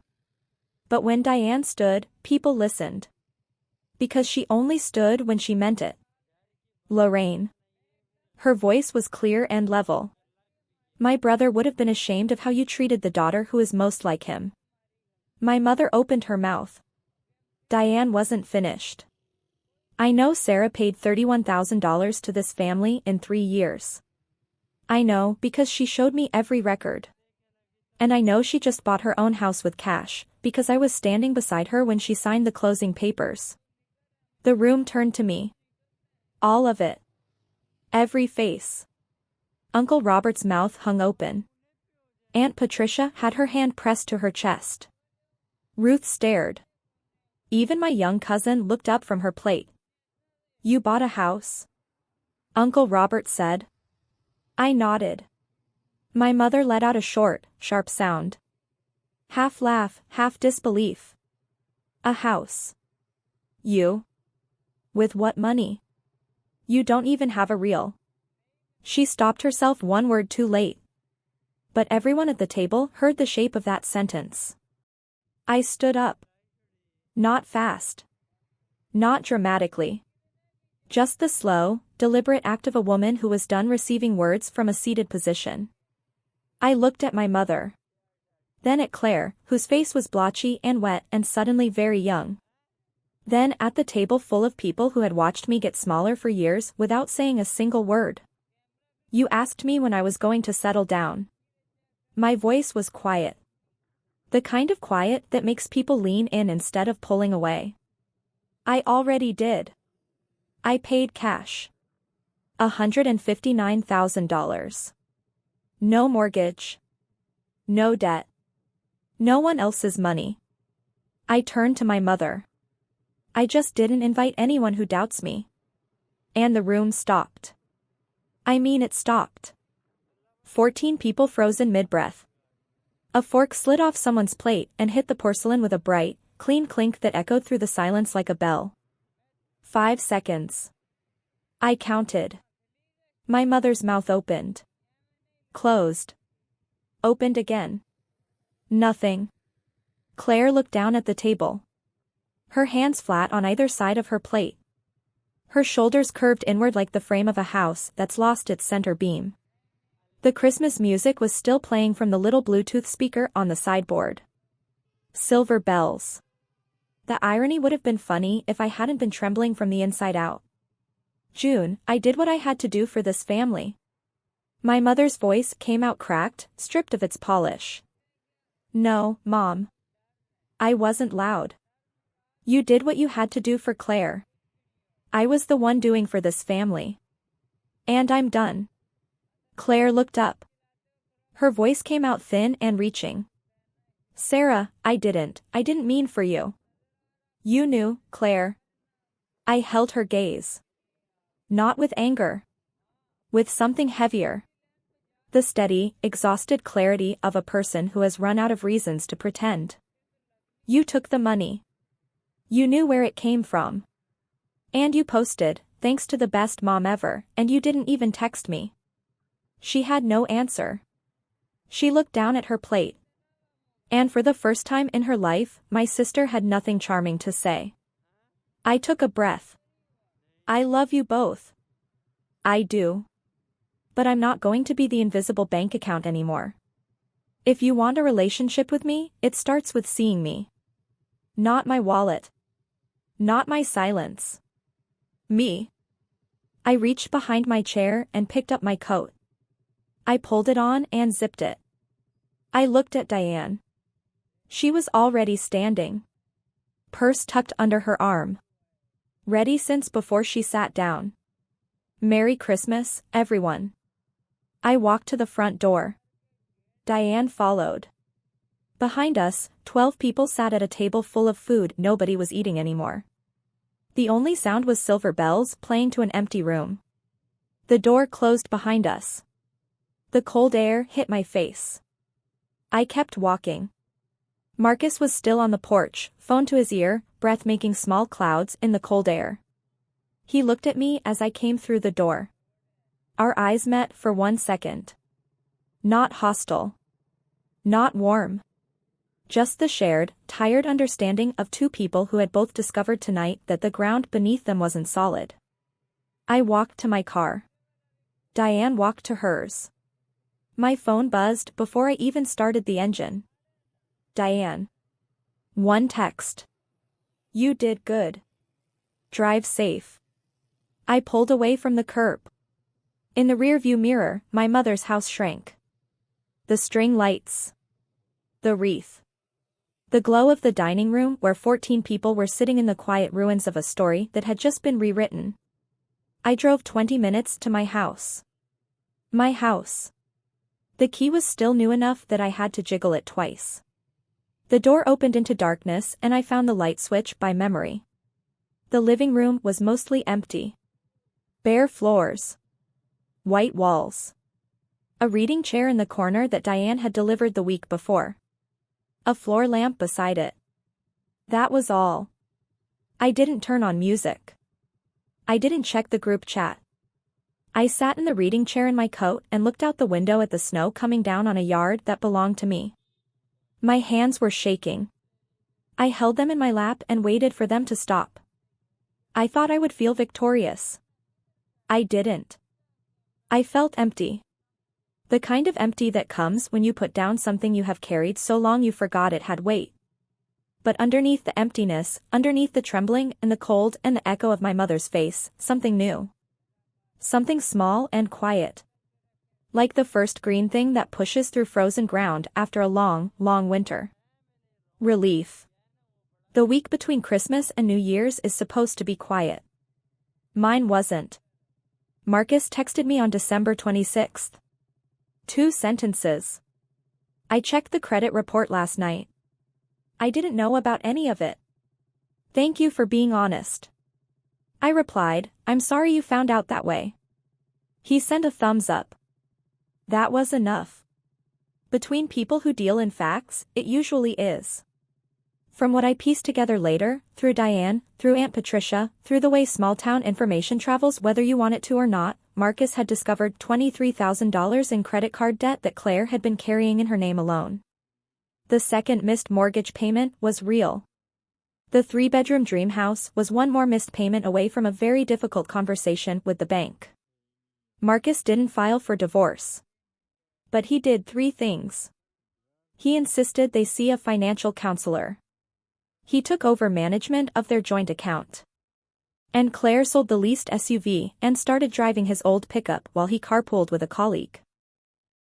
But when Diane stood, people listened. Because she only stood when she meant it. "Lorraine." Her voice was clear and level. "My brother would have been ashamed of how you treated the daughter who is most like him." My mother opened her mouth. Diane wasn't finished. I know Sarah paid $31,000 to this family in 3 years. I know because she showed me every record. And I know she just bought her own house with cash, because I was standing beside her when she signed the closing papers. The room turned to me. All of it. Every face. Uncle Robert's mouth hung open. Aunt Patricia had her hand pressed to her chest. Ruth stared. Even my young cousin looked up from her plate. You bought a house? Uncle Robert said. I nodded. My mother let out a short, sharp sound. Half laugh, half disbelief. A house. You? With what money? You don't even have a real. She stopped herself one word too late. But everyone at the table heard the shape of that sentence. I stood up. Not fast. Not dramatically. Just the slow, deliberate act of a woman who was done receiving words from a seated position. I looked at my mother. Then at Claire, whose face was blotchy and wet and suddenly very young. Then at the table full of people who had watched me get smaller for years without saying a single word. You asked me when I was going to settle down. My voice was quiet. The kind of quiet that makes people lean in instead of pulling away. I already did. I paid cash. $159,000. No mortgage. No debt. No one else's money. I turned to my mother. I just didn't invite anyone who doubts me. And the room stopped. I mean, it stopped. 14 people frozen mid-breath. A fork slid off someone's plate and hit the porcelain with a bright, clean clink that echoed through the silence like a bell. 5 seconds. I counted. My mother's mouth opened. Closed. Opened again. Nothing. Claire looked down at the table. Her hands flat on either side of her plate. Her shoulders curved inward like the frame of a house that's lost its center beam. The Christmas music was still playing from the little Bluetooth speaker on the sideboard. Silver bells. The irony would have been funny if I hadn't been trembling from the inside out. June, I did what I had to do for this family. My mother's voice came out cracked, stripped of its polish. No, Mom. I wasn't loud. You did what you had to do for Claire. I was the one doing for this family. And I'm done. Claire looked up. Her voice came out thin and reaching. Sarah, I didn't mean for you. You knew, Claire. I held her gaze. Not with anger. With something heavier. The steady, exhausted clarity of a person who has run out of reasons to pretend. You took the money. You knew where it came from. And you posted, thanks to the best mom ever, and you didn't even text me. She had no answer. She looked down at her plate. And for the first time in her life, my sister had nothing charming to say. I took a breath. I love you both. I do. But I'm not going to be the invisible bank account anymore. If you want a relationship with me, it starts with seeing me. Not my wallet. Not my silence. Me. I reached behind my chair and picked up my coat. I pulled it on and zipped it. I looked at Diane. She was already standing. Purse tucked under her arm. Ready since before she sat down. Merry Christmas, everyone. I walked to the front door. Diane followed. Behind us, 12 people sat at a table full of food nobody was eating anymore. The only sound was silver bells playing to an empty room. The door closed behind us. The cold air hit my face. I kept walking. Marcus was still on the porch, phone to his ear, breath making small clouds in the cold air. He looked at me as I came through the door. Our eyes met for 1 second. Not hostile. Not warm. Just the shared, tired understanding of two people who had both discovered tonight that the ground beneath them wasn't solid. I walked to my car. Diane walked to hers. My phone buzzed before I even started the engine. Diane. One text. You did good. Drive safe. I pulled away from the curb. In the rearview mirror, my mother's house shrank. The string lights. The wreath. The glow of the dining room where 14 people were sitting in the quiet ruins of a story that had just been rewritten. I drove 20 minutes to my house. My house. The key was still new enough that I had to jiggle it twice. The door opened into darkness and I found the light switch by memory. The living room was mostly empty. Bare floors. White walls. A reading chair in the corner that Diane had delivered the week before. A floor lamp beside it. That was all. I didn't turn on music. I didn't check the group chat. I sat in the reading chair in my coat and looked out the window at the snow coming down on a yard that belonged to me. My hands were shaking. I held them in my lap and waited for them to stop. I thought I would feel victorious. I didn't. I felt empty. The kind of empty that comes when you put down something you have carried so long you forgot it had weight. But underneath the emptiness, underneath the trembling and the cold and the echo of my mother's face, something new. Something small and quiet. Like the first green thing that pushes through frozen ground after a long, long winter. Relief. The week between Christmas and New Year's is supposed to be quiet. Mine wasn't. Marcus texted me on December 26th. 2 sentences. I checked the credit report last night. I didn't know about any of it. Thank you for being honest. I replied, I'm sorry you found out that way. He sent a thumbs up. That was enough. Between people who deal in facts, it usually is. From what I pieced together later, through Diane, through Aunt Patricia, through the way small-town information travels whether you want it to or not, Marcus had discovered $23,000 in credit card debt that Claire had been carrying in her name alone. The second missed mortgage payment was real. The 3-bedroom dream house was one more missed payment away from a very difficult conversation with the bank. Marcus didn't file for divorce. But he did 3 things. He insisted they see a financial counselor. He took over management of their joint account. And Claire sold the leased SUV and started driving his old pickup while he carpooled with a colleague.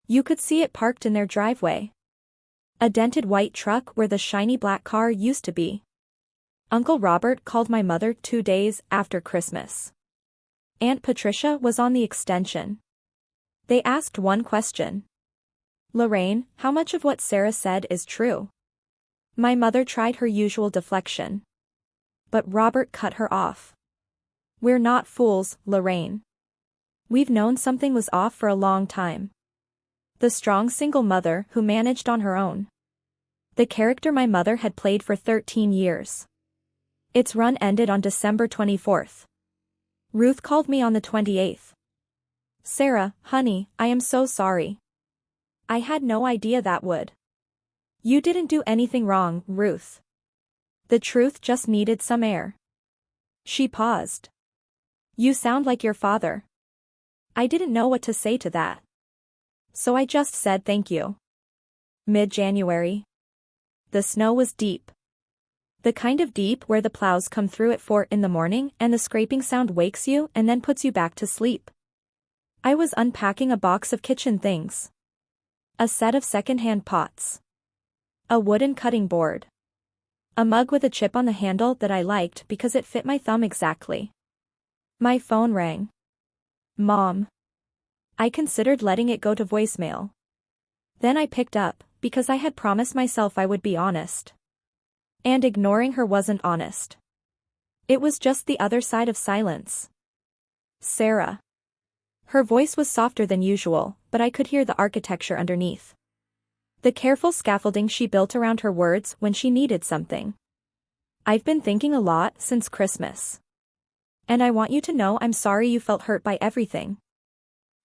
You could see it parked in their driveway. A dented white truck where the shiny black car used to be. Uncle Robert called my mother 2 days after Christmas. Aunt Patricia was on the extension. They asked one question. Lorraine, how much of what Sarah said is true? My mother tried her usual deflection. But Robert cut her off. We're not fools, Lorraine. We've known something was off for a long time. The strong single mother who managed on her own. The character my mother had played for 13 years. Its run ended on December 24th. Ruth called me on the 28th. Sarah, honey, I am so sorry. I had no idea that would. You didn't do anything wrong, Ruth. The truth just needed some air. She paused. You sound like your father. I didn't know what to say to that. So I just said thank you. Mid-January. The snow was deep. The kind of deep where the plows come through at 4 in the morning and the scraping sound wakes you and then puts you back to sleep. I was unpacking a box of kitchen things. A set of second-hand pots. A wooden cutting board. A mug with a chip on the handle that I liked because it fit my thumb exactly. My phone rang. Mom. I considered letting it go to voicemail. Then I picked up, because I had promised myself I would be honest. And ignoring her wasn't honest. It was just the other side of silence. Sarah. Her voice was softer than usual, but I could hear the architecture underneath. The careful scaffolding she built around her words when she needed something. I've been thinking a lot since Christmas. And I want you to know I'm sorry you felt hurt by everything.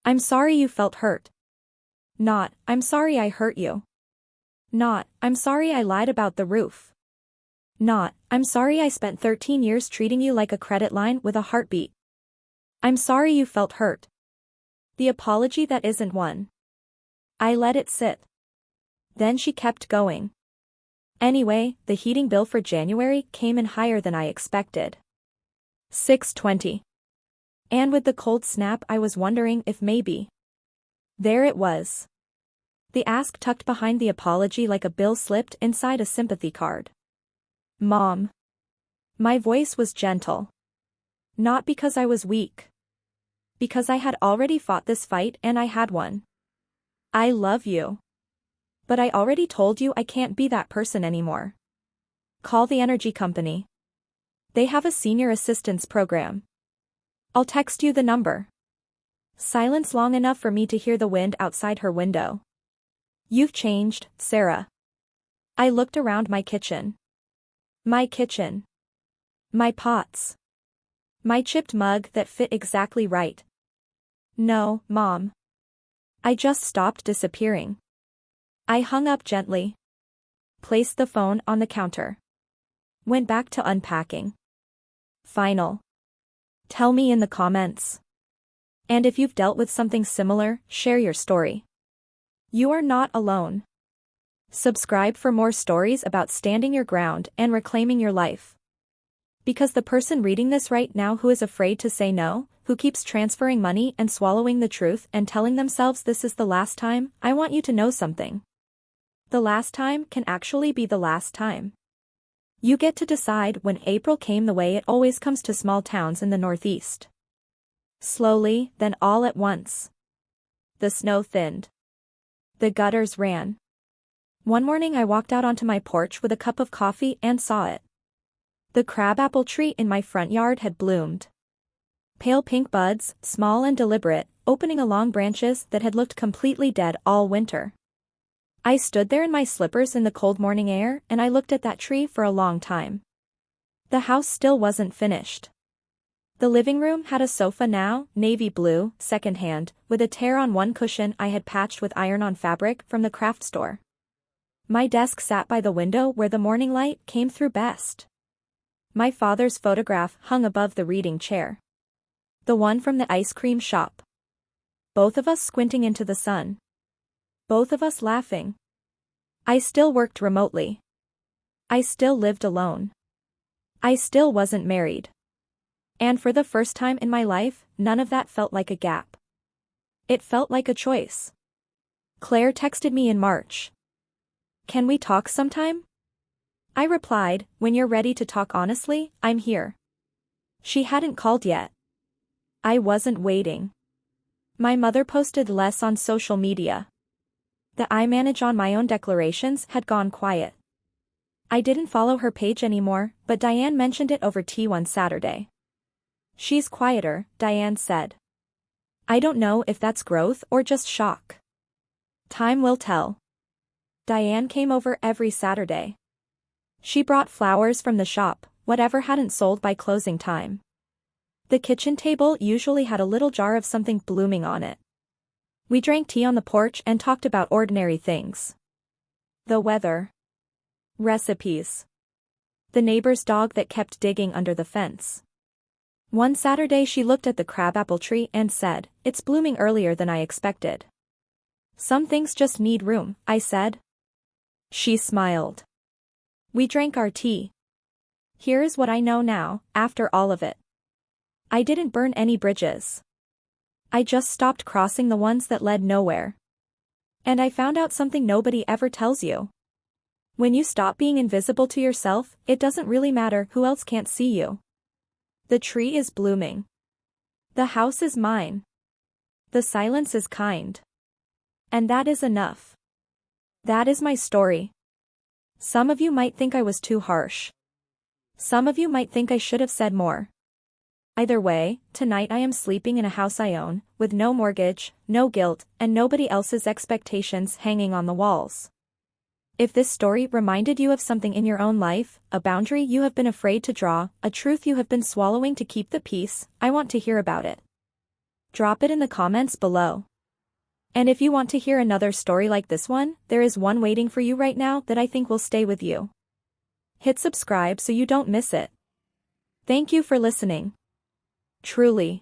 I'm sorry you felt hurt. Not, I'm sorry I hurt you. Not, I'm sorry I lied about the roof. Not, I'm sorry I spent 13 years treating you like a credit line with a heartbeat. I'm sorry you felt hurt. The apology that isn't one. I let it sit. Then she kept going. Anyway, the heating bill for January came in higher than I expected. 6:20. And with the cold snap I was wondering if maybe. There it was. The ask tucked behind the apology like a bill slipped inside a sympathy card. Mom. My voice was gentle. Not because I was weak. Because I had already fought this fight and I had won. I love you. But I already told you I can't be that person anymore. Call the energy company. They have a senior assistance program. I'll text you the number. Silence long enough for me to hear the wind outside her window. You've changed, Sarah. I looked around my kitchen. My kitchen. My pots. My chipped mug that fit exactly right. No, Mom. I just stopped disappearing. I hung up gently. Placed the phone on the counter. Went back to unpacking. Final. Tell me in the comments. And if you've dealt with something similar, share your story. You are not alone. Subscribe for more stories about standing your ground and reclaiming your life. Because the person reading this right now who is afraid to say no, who keeps transferring money and swallowing the truth and telling themselves this is the last time, I want you to know something. The last time can actually be the last time. You get to decide when April came the way it always comes to small towns in the Northeast. Slowly, then all at once. The snow thinned. The gutters ran. One morning I walked out onto my porch with a cup of coffee and saw it. The crabapple tree in my front yard had bloomed. Pale pink buds, small and deliberate, opening along branches that had looked completely dead all winter. I stood there in my slippers in the cold morning air and I looked at that tree for a long time. The house still wasn't finished. The living room had a sofa now, navy blue, secondhand, with a tear on one cushion I had patched with iron-on fabric from the craft store. My desk sat by the window where the morning light came through best. My father's photograph hung above the reading chair. The one from the ice cream shop. Both of us squinting into the sun. Both of us laughing. I still worked remotely. I still lived alone. I still wasn't married. And for the first time in my life, none of that felt like a gap. It felt like a choice. Claire texted me in March. Can we talk sometime? I replied, when you're ready to talk honestly, I'm here. She hadn't called yet. I wasn't waiting. My mother posted less on social media. The I manage on my own declarations had gone quiet. I didn't follow her page anymore, but Diane mentioned it over tea one Saturday. She's quieter, Diane said. I don't know if that's growth or just shock. Time will tell. Diane came over every Saturday. She brought flowers from the shop, whatever hadn't sold by closing time. The kitchen table usually had a little jar of something blooming on it. We drank tea on the porch and talked about ordinary things. The weather. Recipes. The neighbor's dog that kept digging under the fence. One Saturday she looked at the crabapple tree and said, "It's blooming earlier than I expected." "Some things just need room," I said. She smiled. We drank our tea. Here's what I know now, after all of it. I didn't burn any bridges. I just stopped crossing the ones that led nowhere. And I found out something nobody ever tells you. When you stop being invisible to yourself, it doesn't really matter who else can't see you. The tree is blooming. The house is mine. The silence is kind. And that is enough. That is my story. Some of you might think I was too harsh. Some of you might think I should have said more. Either way, tonight I am sleeping in a house I own, with no mortgage, no guilt, and nobody else's expectations hanging on the walls. If this story reminded you of something in your own life, a boundary you have been afraid to draw, a truth you have been swallowing to keep the peace, I want to hear about it. Drop it in the comments below. And if you want to hear another story like this one, there is one waiting for you right now that I think will stay with you. Hit subscribe so you don't miss it. Thank you for listening. Truly.